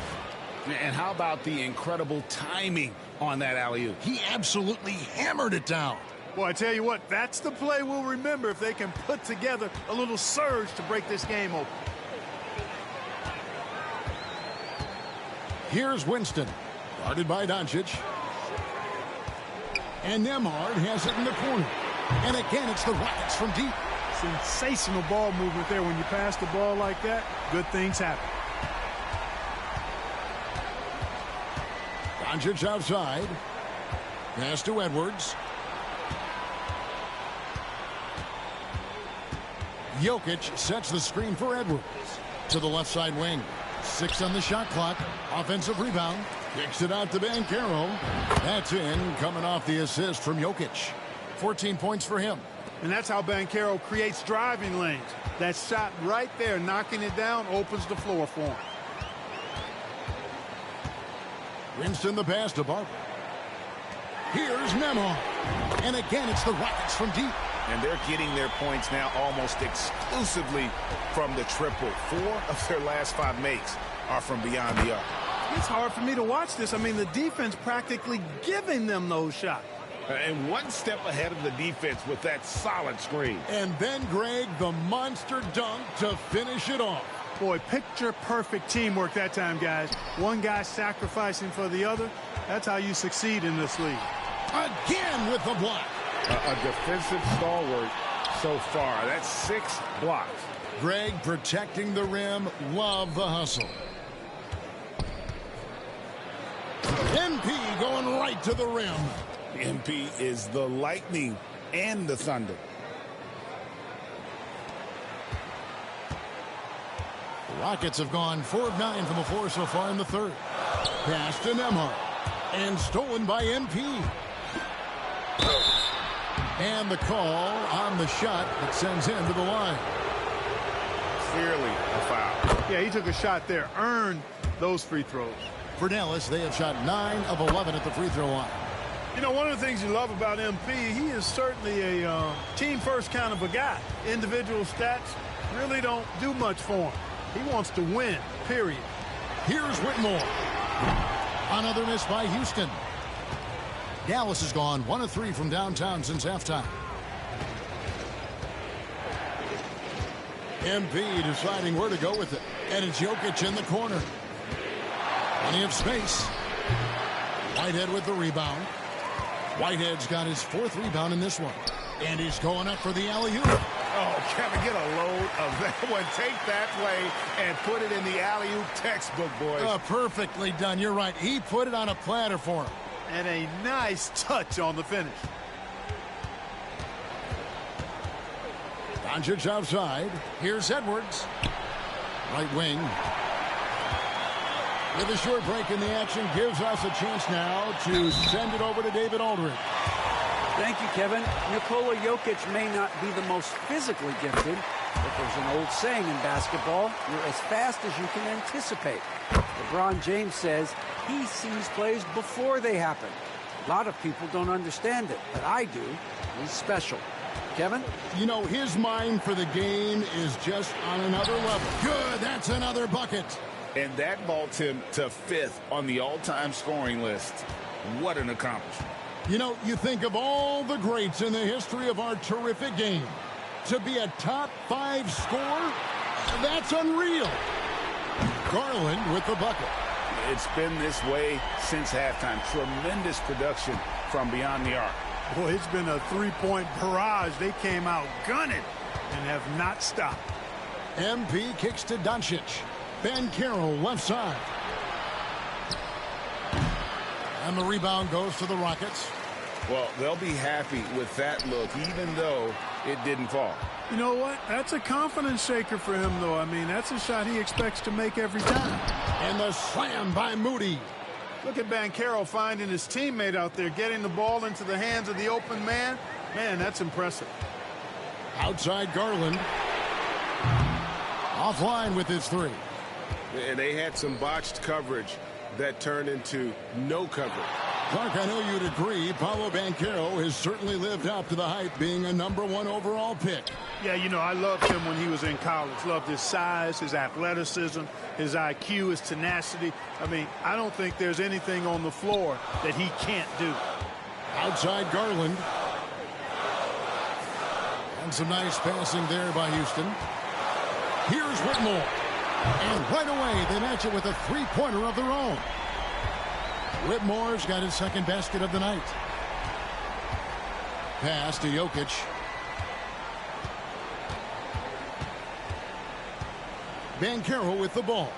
Speaker 11: And how about the incredible timing on that alley-oop?
Speaker 10: He absolutely hammered it down.
Speaker 13: Well, I tell you what, that's the play we'll remember if they can put together a little surge to break this game open.
Speaker 10: Here's Winston. Guarded by Doncic. And Nembhard has it in the corner. And again, it's the Rockets from deep.
Speaker 13: Sensational ball movement there. When you pass the ball like that, good things happen.
Speaker 10: Doncic outside. Pass to Edwards. Jokic sets the screen for Edwards. To the left side wing. 6 on the shot clock. Offensive rebound. Kicks it out to Banchero. That's in, coming off the assist from Jokic. 14 points for him.
Speaker 13: And that's how Banchero creates driving lanes. That shot right there, knocking it down, opens the floor for him.
Speaker 10: Winston the pass to Barber. Here's Nembhard. And again, it's the Rockets from deep.
Speaker 11: And they're getting their points now almost exclusively from the triple. 4 of their last 5 makes are from beyond the arc.
Speaker 13: It's hard for me to watch this. I mean, the defense practically giving them those shots.
Speaker 11: And one step ahead of the defense with that solid screen.
Speaker 10: And then, Greg, the monster dunk to finish it off.
Speaker 13: Boy, picture-perfect teamwork that time, guys. One guy sacrificing for the other. That's how you succeed in this league.
Speaker 10: Again with the block.
Speaker 11: A defensive stalwart so far. That's 6 blocks.
Speaker 10: Greg protecting the rim. Love the hustle. MP going right to the rim.
Speaker 11: MP is the Lightning and the Thunder.
Speaker 10: The Rockets have gone 4 of 9 from the floor so far in the third. Pass to Nembhard. And stolen by MP. And the call on the shot that sends him to the line.
Speaker 11: Clearly a foul.
Speaker 13: Yeah, he took a shot there. Earned those free throws.
Speaker 10: For Dallas, they have shot 9 of 11 at the free throw line.
Speaker 13: You know, one of the things you love about MP, he is certainly a team-first kind of a guy. Individual stats really don't do much for him. He wants to win, period.
Speaker 10: Here's Whitmore. Another miss by Houston. Dallas has gone 1 of 3 from downtown since halftime. MP deciding where to go with it. And it's Jokic in the corner. Plenty of space. Whitehead with the rebound. Whitehead's got his 4th rebound in this one. And he's going up for the alley-oop.
Speaker 11: Oh, Kevin, get a load of that one. Take that play and put it in the alley-oop textbook, boys.
Speaker 10: Perfectly done. You're right. He put it on a platter for him.
Speaker 13: And a nice touch on the finish.
Speaker 10: Doncic outside. Here's Edwards. Right wing. With a short break in the action, gives us a chance now to send it over to David Aldridge.
Speaker 12: Thank you, Kevin. Nikola Jokic may not be the most physically gifted, but there's an old saying in basketball, you're as fast as you can anticipate. LeBron James says he sees plays before they happen. A lot of people don't understand it, but I do. He's special. Kevin?
Speaker 10: You know, his mind for the game is just on another level. Good, that's another bucket.
Speaker 11: And that vaults him to 5th on the all-time scoring list. What an accomplishment.
Speaker 10: You know, you think of all the greats in the history of our terrific game. To be a top 5 scorer, that's unreal. Garland with the bucket.
Speaker 11: It's been this way since halftime. Tremendous production from beyond the arc.
Speaker 13: Boy, it's been a 3-point barrage. They came out gunning and have not stopped.
Speaker 10: MP kicks to Doncic. Banchero left side. And the rebound goes to the Rockets.
Speaker 11: Well, they'll be happy with that look, even though it didn't fall.
Speaker 13: You know what? That's a confidence shaker for him, though. I mean, that's a shot he expects to make every time.
Speaker 10: And the slam by Moody.
Speaker 13: Look at Banchero finding his teammate out there, getting the ball into the hands of the open man. Man, that's impressive.
Speaker 10: Outside Garland. Offline with his 3.
Speaker 11: And they had some botched coverage that turned into no coverage.
Speaker 10: Clark, I know you'd agree, Paolo Banchero has certainly lived up to the hype, being a #1 overall pick.
Speaker 13: Yeah, you know, I loved him when he was in college. Loved his size, his athleticism, his IQ, his tenacity. I mean, I don't think there's anything on the floor that he can't do.
Speaker 10: Outside Garland. And some nice passing there by Houston. Here's Whitmore. And right away, they match it with a 3-pointer of their own. Whitmore's got his 2nd basket of the night. pass to Jokic. Banchero with the ball.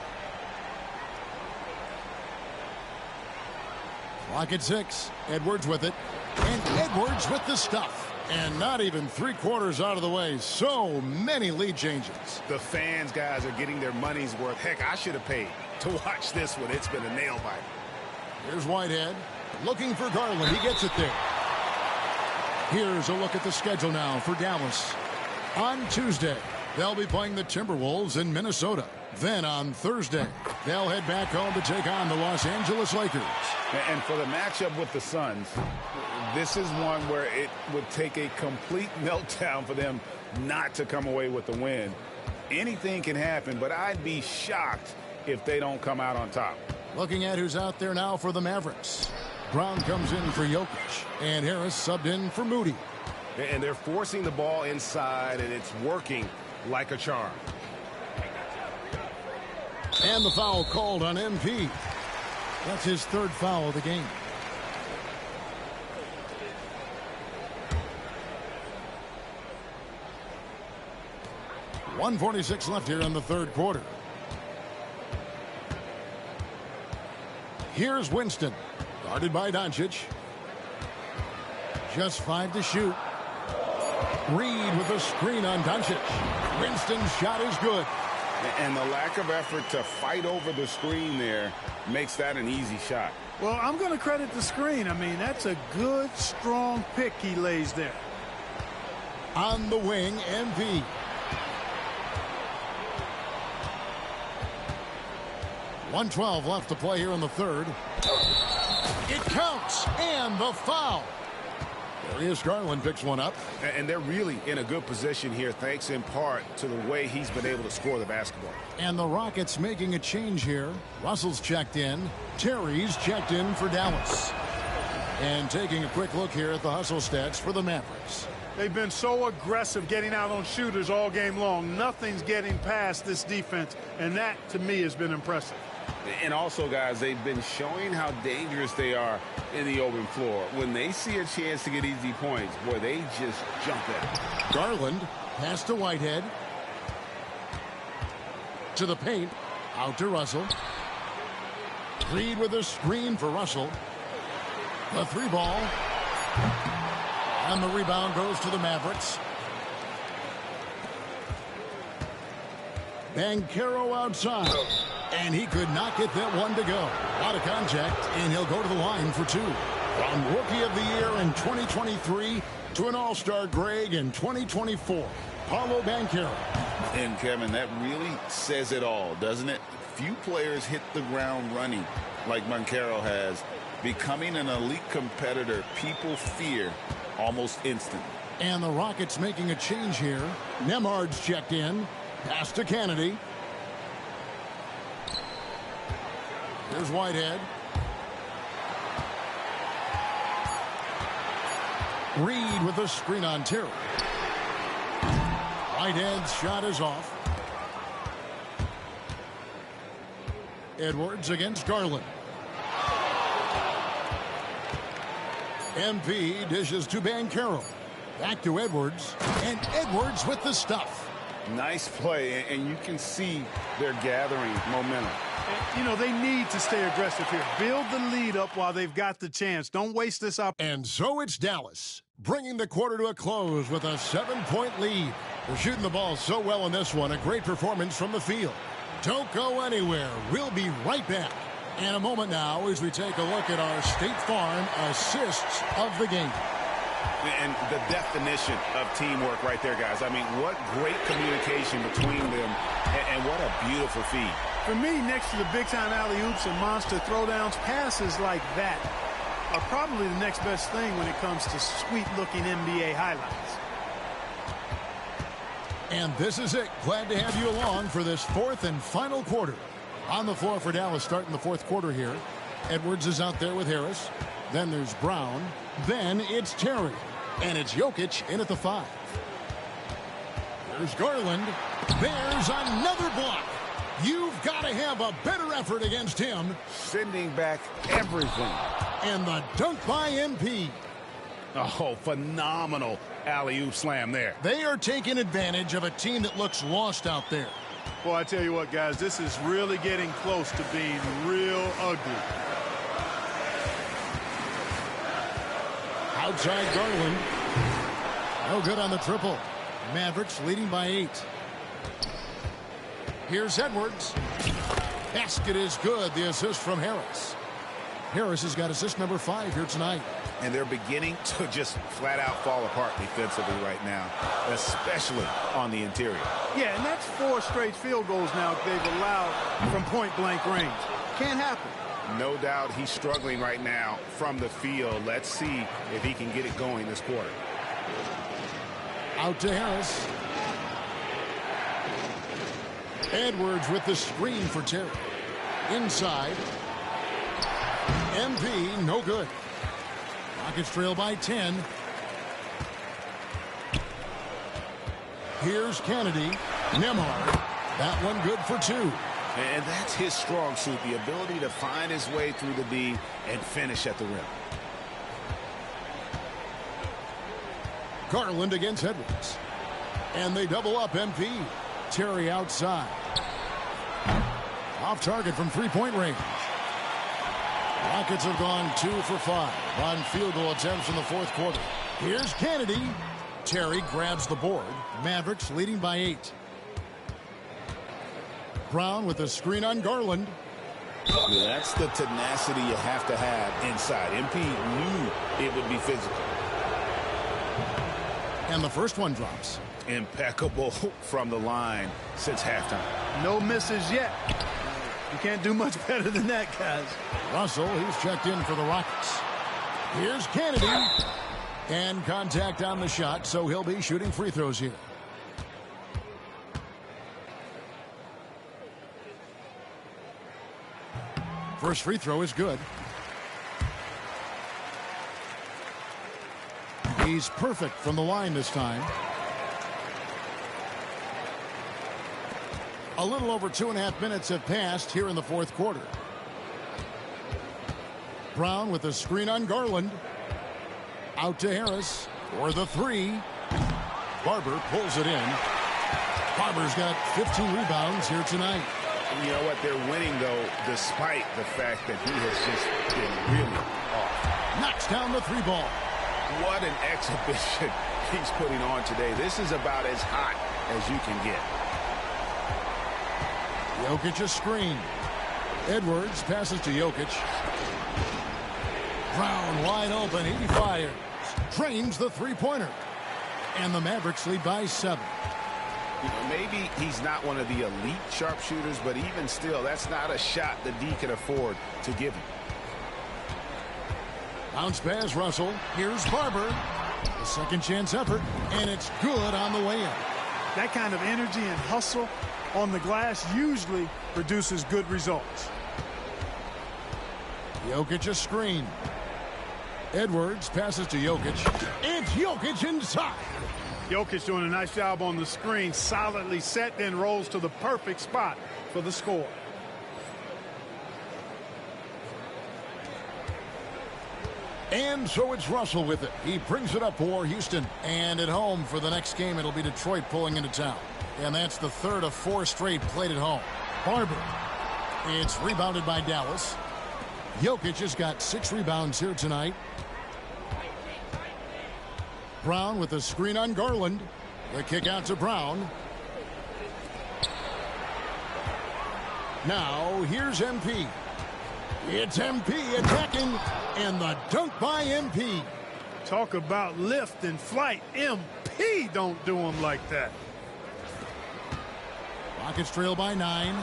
Speaker 10: Clock at 6. Edwards with it. And Edwards with the stuff. And not even 3/4 out of the way. So many lead changes.
Speaker 11: The fans, guys, are getting their money's worth. Heck, I should have paid to watch this one. It's been a nail biter.
Speaker 10: Here's Whitehead. Looking for Garland. He gets it there. Here's a look at the schedule now for Dallas. On Tuesday, they'll be playing the Timberwolves in Minnesota. Then on Thursday, they'll head back home to take on the Los Angeles Lakers.
Speaker 11: And for the matchup with the Suns, this is one where it would take a complete meltdown for them not to come away with the win. Anything can happen, but I'd be shocked if they don't come out on top.
Speaker 10: Looking at who's out there now for the Mavericks. Brown comes in for Jokic, and Harris subbed in for Moody.
Speaker 1: And they're forcing the ball inside, and it's working like a charm.
Speaker 10: And the foul called on MP. That's his 3rd foul of the game. .146 left here in the 3rd quarter. Here's Winston. Guarded by Doncic. Just 5 to shoot. Reed with a screen on Doncic. Winston's shot is good.
Speaker 11: And the lack of effort to fight over the screen there makes that an easy shot.
Speaker 13: Well, I'm going to credit the screen. I mean, that's a good, strong pick he lays there.
Speaker 10: On the wing, MP. .112 left to play here in the 3rd. It counts, and the foul. Darius Garland picks one up.
Speaker 11: And they're really in a good position here, thanks in part to the way he's been able to score the basketball.
Speaker 10: And the Rockets making a change here. Russell's checked in. Terry's checked in for Dallas. And taking a quick look here at the hustle stats for the Mavericks.
Speaker 13: They've been so aggressive getting out on shooters all game long. Nothing's getting past this defense, and that, to me, has been impressive.
Speaker 11: And also, guys, they've been showing how dangerous they are in the open floor. When they see a chance to get easy points, boy, they just jump at it.
Speaker 10: Garland, pass to Whitehead. To the paint, out to Russell. Reed with a screen for Russell. The 3 ball. And the rebound goes to the Mavericks. Banchero outside. And he could not get that one to go. Out of contact, and he'll go to the line for 2. From Rookie of the Year in 2023 to an All-Star Greg in 2024, Paolo Banchero.
Speaker 11: And, Kevin, that really says it all, doesn't it? Few players hit the ground running like Banchero has. Becoming an elite competitor, people fear almost instantly.
Speaker 10: And the Rockets making a change here. Nemhard's checked in. Pass to Kennedy. Here's Whitehead. Reed with a screen on Terry. Whitehead's shot is off. Edwards against Garland. MP dishes to Banchero. Back to Edwards. And Edwards with the stuff.
Speaker 11: Nice play, and you can see they're gathering momentum.
Speaker 13: You know, they need to stay aggressive here. Build the lead up while they've got the chance. Don't waste this up.
Speaker 10: And so it's Dallas, bringing the quarter to a close with a 7-point lead. They're shooting the ball so well in this one. A great performance from the field. Don't go anywhere. We'll be right back. In a moment now as we take a look at our State Farm assists of the game.
Speaker 11: And the definition of teamwork right there, guys. I mean, what great communication between them, and what a beautiful feed.
Speaker 13: For me, next to the big-time alley-oops and monster throwdowns, passes like that are probably the next best thing when it comes to sweet-looking NBA highlights.
Speaker 10: And this is it. Glad to have you along for this 4th and final quarter. On the floor for Dallas starting the 4th quarter here. Edwards is out there with Harris. Then there's Brown. Then it's Terry. And it's Jokic in at the 5. There's Garland. There's another block. You've got to have a better effort against him.
Speaker 11: Sending back everything.
Speaker 10: And the dunk by MP.
Speaker 11: Oh, phenomenal alley-oop slam there.
Speaker 10: They are taking advantage of a team that looks lost out there.
Speaker 13: Well, I tell you what, guys, this is really getting close to being real ugly.
Speaker 10: Outside Garland. No good on the triple. Mavericks leading by 8. Here's Edwards. Basket is good. The assist from Harris. Harris has got assist number 5 here tonight.
Speaker 11: And they're beginning to just flat out fall apart defensively right now, especially on the interior.
Speaker 13: Yeah, and that's 4 straight field goals now they've allowed from point-blank range. Can't happen.
Speaker 11: No doubt he's struggling right now from the field. Let's see if he can get it going this quarter.
Speaker 10: Out to Harris. Edwards with the screen for Terry. Inside. MP, no good. Rockets trail by 10. Here's Kennedy. Nembhard. That one good for 2.
Speaker 11: And that's his strong suit, the ability to find his way through the D and finish at the rim.
Speaker 10: Garland against Edwards. And they double up MP. Terry outside. Off target from three-point range. Rockets have gone 2 for 5 on field goal attempts in the fourth quarter. Here's Kennedy. Terry grabs the board. Mavericks leading by 8. Brown with a screen on Garland.
Speaker 11: That's the tenacity you have to have inside. MP knew it would be physical.
Speaker 10: And the first one drops.
Speaker 11: Impeccable from the line since halftime.
Speaker 13: No misses yet. You can't do much better than that, guys.
Speaker 10: Russell, he's checked in for the Rockets. Here's Kennedy. And contact on the shot, so he'll be shooting free throws here. First free throw is good. He's perfect from the line this time. A little over 2.5 minutes have passed here in the fourth quarter. Brown with a screen on Garland. Out to Harris for the 3. Barber pulls it in. Barber's got 15 rebounds here tonight.
Speaker 11: You know what? They're winning, though, despite the fact that he has just been really off.
Speaker 10: Knocks down the 3 ball.
Speaker 11: What an exhibition he's putting on today. This is about as hot as you can get.
Speaker 10: Jokic a screen. Edwards passes to Jokic. Brown wide open. He fires. Drains the three-pointer. And the Mavericks lead by 7.
Speaker 11: You know, maybe he's not one of the elite sharpshooters, but even still, that's not a shot the D can afford to give him.
Speaker 10: Bounce pass, Russell. Here's Barber. A second chance effort, and it's good on the way in.
Speaker 13: That kind of energy and hustle on the glass usually produces good results.
Speaker 10: Jokic a screen. Edwards passes to Jokic. It's Jokic inside.
Speaker 13: Jokic doing a nice job on the screen, solidly set, then rolls to the perfect spot for the score.
Speaker 10: And so it's Russell with it. He brings it up for Houston. And at home for the next game, it'll be Detroit pulling into town. And that's the 3rd of 4 straight played at home. Barber. It's rebounded by Dallas. Jokic has got 6 rebounds here tonight. Brown with a screen on Garland. The kick out to Brown. Now here's MP. It's MP attacking, and the dunk by MP.
Speaker 13: Talk about lift and flight. MP don't do them like that.
Speaker 10: Rockets trail by 9.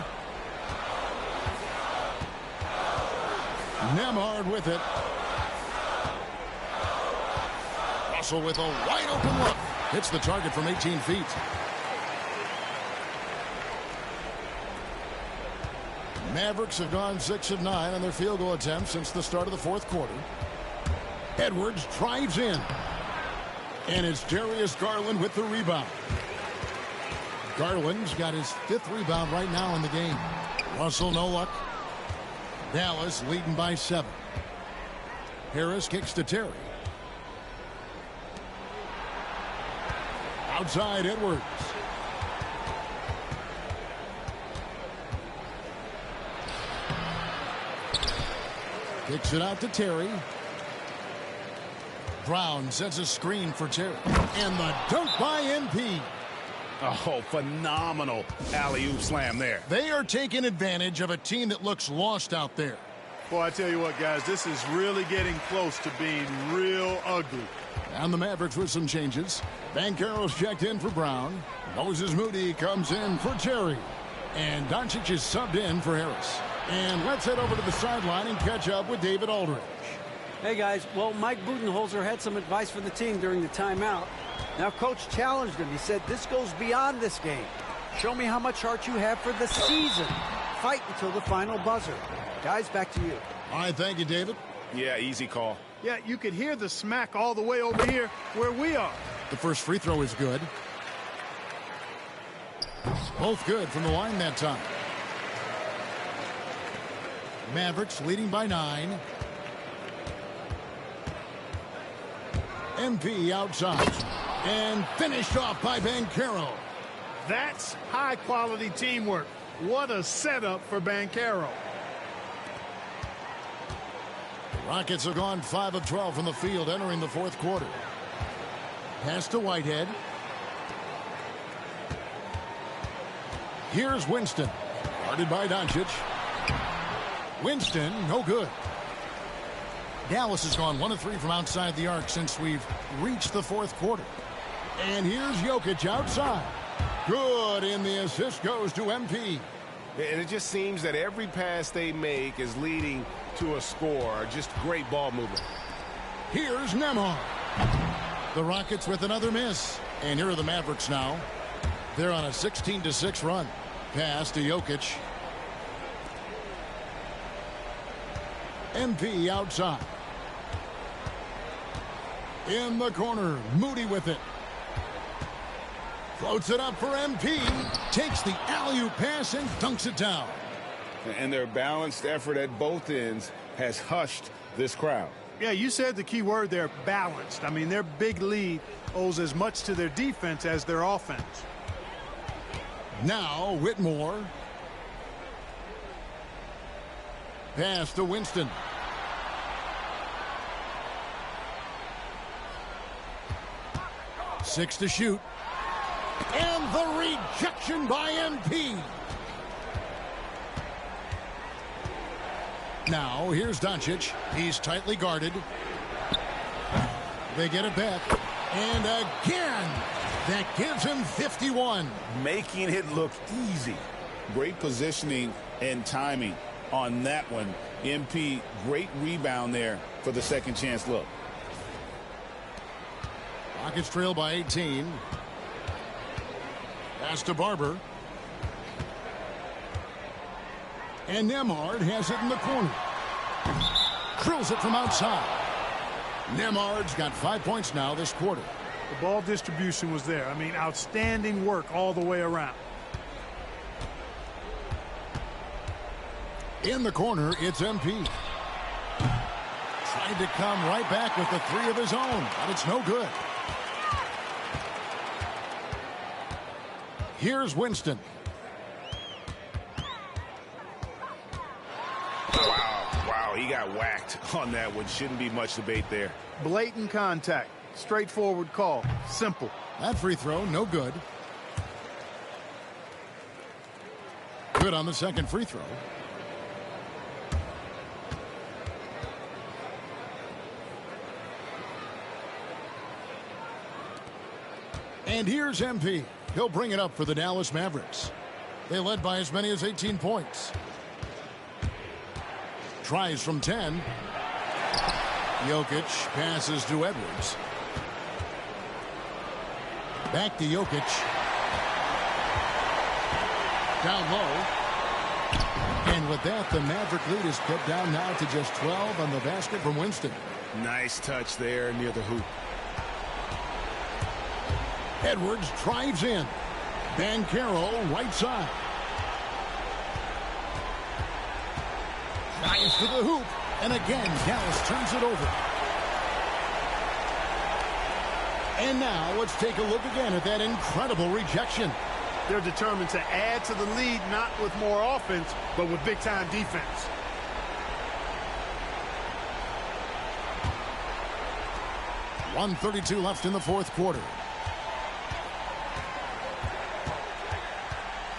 Speaker 10: Nembhard with it. Russell with a wide open look. Hits the target from 18 feet. Mavericks have gone 6 of 9 on their field goal attempts since the start of the fourth quarter. Edwards drives in. And it's Darius Garland with the rebound. Garland's got his 5th rebound right now in the game. Russell no luck. Dallas leading by 7. Harris kicks to Terry. Outside Edwards. Kicks it out to Terry. Brown sets a screen for Terry. And the dunk by MP.
Speaker 11: Oh, phenomenal alley-oop slam there.
Speaker 10: They are taking advantage of a team that looks lost out there.
Speaker 13: Boy, I tell you what, guys, this is really getting close to being real ugly.
Speaker 10: And the Mavericks with some changes. Banchero's checked in for Brown. Moses Moody comes in for Terry. And Doncic is subbed in for Harris. And let's head over to the sideline and catch up with David Aldridge.
Speaker 12: Hey, guys. Well, Mike Budenholzer had some advice for the team during the timeout. Now, Coach challenged him. He said, this goes beyond this game. Show me how much heart you have for the season. Fight until the final buzzer. Guys, back to you.
Speaker 10: All right, thank you, David.
Speaker 11: Yeah, easy call.
Speaker 13: Yeah, you could hear the smack all the way over here where we are.
Speaker 10: The first free throw is good. Both good from the line that time. Mavericks leading by 9. MP outside. And finished off by Banchero.
Speaker 13: That's high-quality teamwork. What a setup for Banchero.
Speaker 10: Rockets have gone 5 of 12 from the field entering the fourth quarter. Pass to Whitehead. Here's Winston. Guarded by Doncic. Winston, no good. Dallas has gone 1 of 3 from outside the arc since we've reached the fourth quarter. And here's Jokic outside. Good, and the assist goes to MP.
Speaker 14: And it just seems that every pass they make is leading to a score. Just great ball movement.
Speaker 10: Here's Nembhard. The Rockets with another miss. And here are the Mavericks now. They're on a 16-6 run. Pass to Jokic. MP outside. In the corner, Moody with it. Floats it up for MP. Takes the alley-oop pass and dunks it down.
Speaker 11: And their balanced effort at both ends has hushed this crowd.
Speaker 13: Yeah, you said the key word there, balanced. I mean, their big lead owes as much to their defense as their offense.
Speaker 10: Now, Whitmore. Pass to Winston. Six to shoot. And the rejection by MP. Now, here's Doncic. He's tightly guarded. They get it back. And again, that gives him 51.
Speaker 11: Making it look easy. Great positioning and timing on that one. MP, great rebound there for the second chance look.
Speaker 10: Rockets trail by 18. Pass to Barber. And Nembhard has it in the corner. Drills it from outside. Nembhard's got 5 points now this quarter.
Speaker 13: The ball distribution was there. I mean, outstanding work all the way around.
Speaker 10: In the corner, it's MP. Tried to come right back with the 3 of his own, but it's no good. Here's Winston.
Speaker 11: Wow, he got whacked on that one. Shouldn't be much debate there.
Speaker 13: Blatant contact. Straightforward call. Simple.
Speaker 10: That free throw, no good. Good on the second free throw. And here's MP. He'll bring it up for the Dallas Mavericks. They led by as many as 18 points. Tries from 10. Jokic passes to Edwards. Back to Jokic. Down low. And with that, the Maverick lead is cut down now to just 12 on the basket from Winston.
Speaker 11: Nice touch there near the hoop.
Speaker 10: Edwards drives in. Banchero right side. Drives to the hoop. And again, Dallas turns it over. And now let's take a look again at that incredible rejection.
Speaker 13: They're determined to add to the lead, not with more offense, but with big-time defense.
Speaker 10: .132 left in the fourth quarter.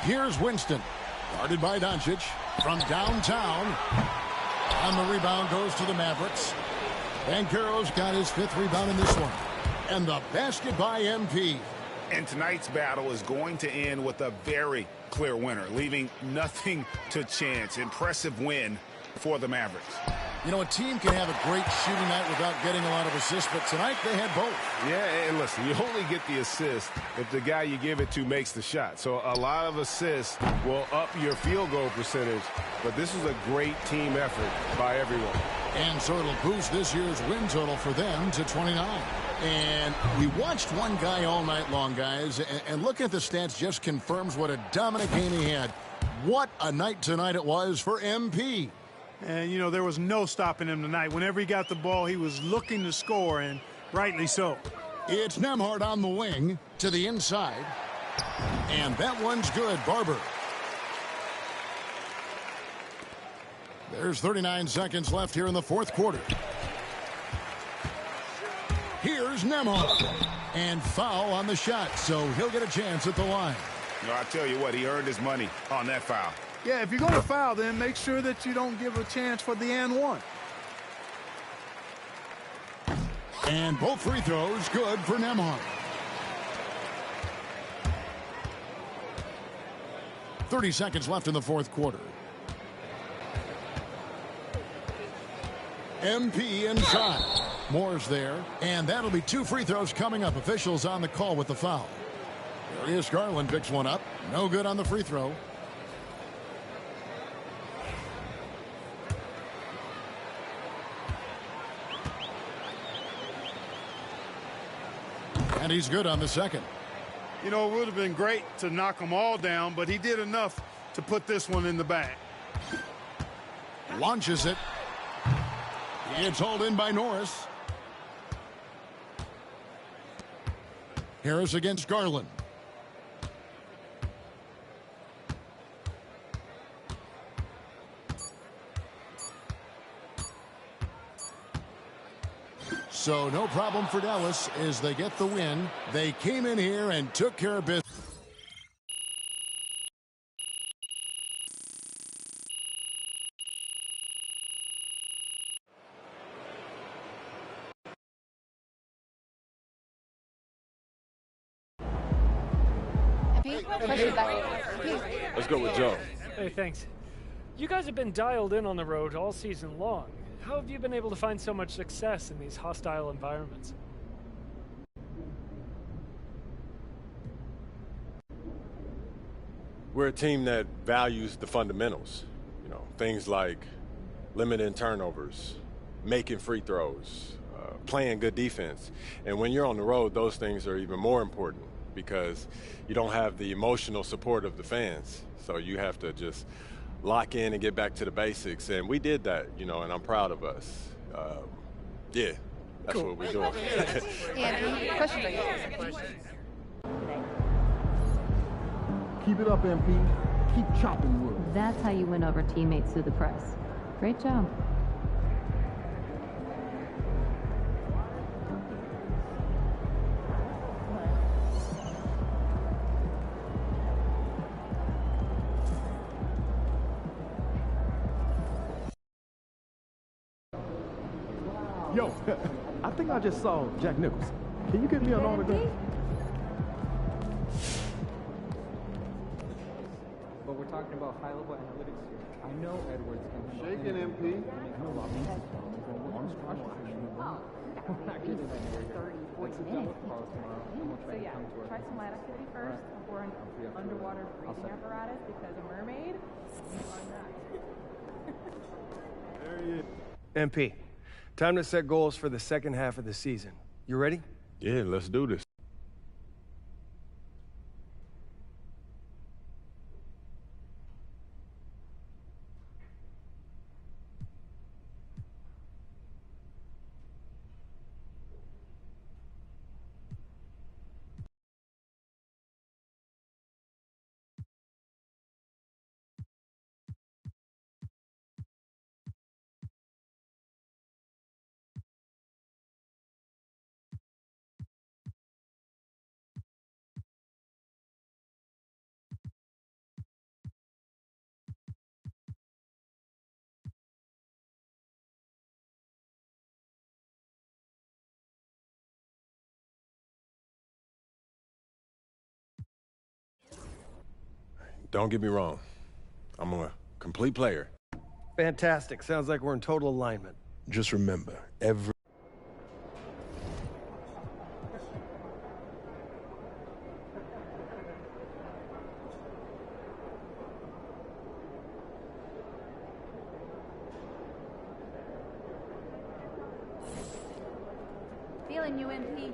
Speaker 10: Here's Winston, guarded by Doncic from downtown. And the rebound goes to the Mavericks. Banchero's got his 5th rebound in this one. And the basket by MP.
Speaker 11: And tonight's battle is going to end with a very clear winner, leaving nothing to chance. Impressive win for the Mavericks.
Speaker 10: You know, a team can have a great shooting night without getting a lot of assists, but tonight they had both.
Speaker 14: Yeah, and listen, you only get the assist if the guy you give it to makes the shot. So a lot of assists will up your field goal percentage, but this is a great team effort by everyone.
Speaker 10: And so it'll boost this year's win total for them to 29. And we watched one guy all night long, guys, and looking at the stats just confirms what a dominant game he had. What a night tonight it was for MP.
Speaker 13: And, you know, there was no stopping him tonight. Whenever he got the ball, he was looking to score, and rightly so.
Speaker 10: It's Nembhard on the wing to the inside. And that one's good. Barber. There's 39 seconds left here in the fourth quarter. Here's Nembhard. And foul on the shot, so he'll get a chance at the line.
Speaker 11: No, I tell you what, he earned his money on that foul.
Speaker 13: Yeah, if you're going to foul, then make sure that you don't give a chance for the and one.
Speaker 10: And both free throws good for Nembhard. 30 seconds left in the fourth quarter. MP inside. Moore's there, and that'll be 2 free throws coming up. Officials on the call with the foul. Darius Garland picks one up. No good on the free throw. And he's good on the second.
Speaker 13: You know, it would have been great to knock them all down, but he did enough to put this one in the bag.
Speaker 10: Launches it. It's hauled in by Norris. Harris against Garland. So no problem for Dallas as they get the win. They came in here and took care of business.
Speaker 5: Let's go with Joe.
Speaker 15: Hey, thanks. You guys have been dialed in on the road all season long. How have you been able to find so much success in these hostile environments?
Speaker 5: We're a team that values the fundamentals. You know, things like limiting turnovers, making free throws, playing good defense. And when you're on the road, those things are even more important because you don't have the emotional support of the fans. So you have to just lock in and get back to the basics. And we did that, you know, and I'm proud of us. Yeah, that's cool. What we're doing.
Speaker 4: Yeah, question for you.
Speaker 9: Keep it up, MP. Keep chopping wood.
Speaker 16: That's how you win over teammates through the press. Great job.
Speaker 9: Yo, I think I just saw Jack Nicholson. Can you get me an autograph?
Speaker 17: But we're talking about high-level analytics here. I know Edwards can handle
Speaker 9: Shaking MP.
Speaker 17: I'm not getting anywhere.
Speaker 16: 40 minutes. So yeah, try some light activity first before an underwater breathing apparatus because a mermaid
Speaker 17: There he is. MP, time to set goals for the second half of the season. You ready?
Speaker 5: Yeah, let's do this. Don't get me wrong. I'm a complete player.
Speaker 17: Fantastic. Sounds like we're in total alignment.
Speaker 18: Just remember, every...
Speaker 16: Feeling you, MP.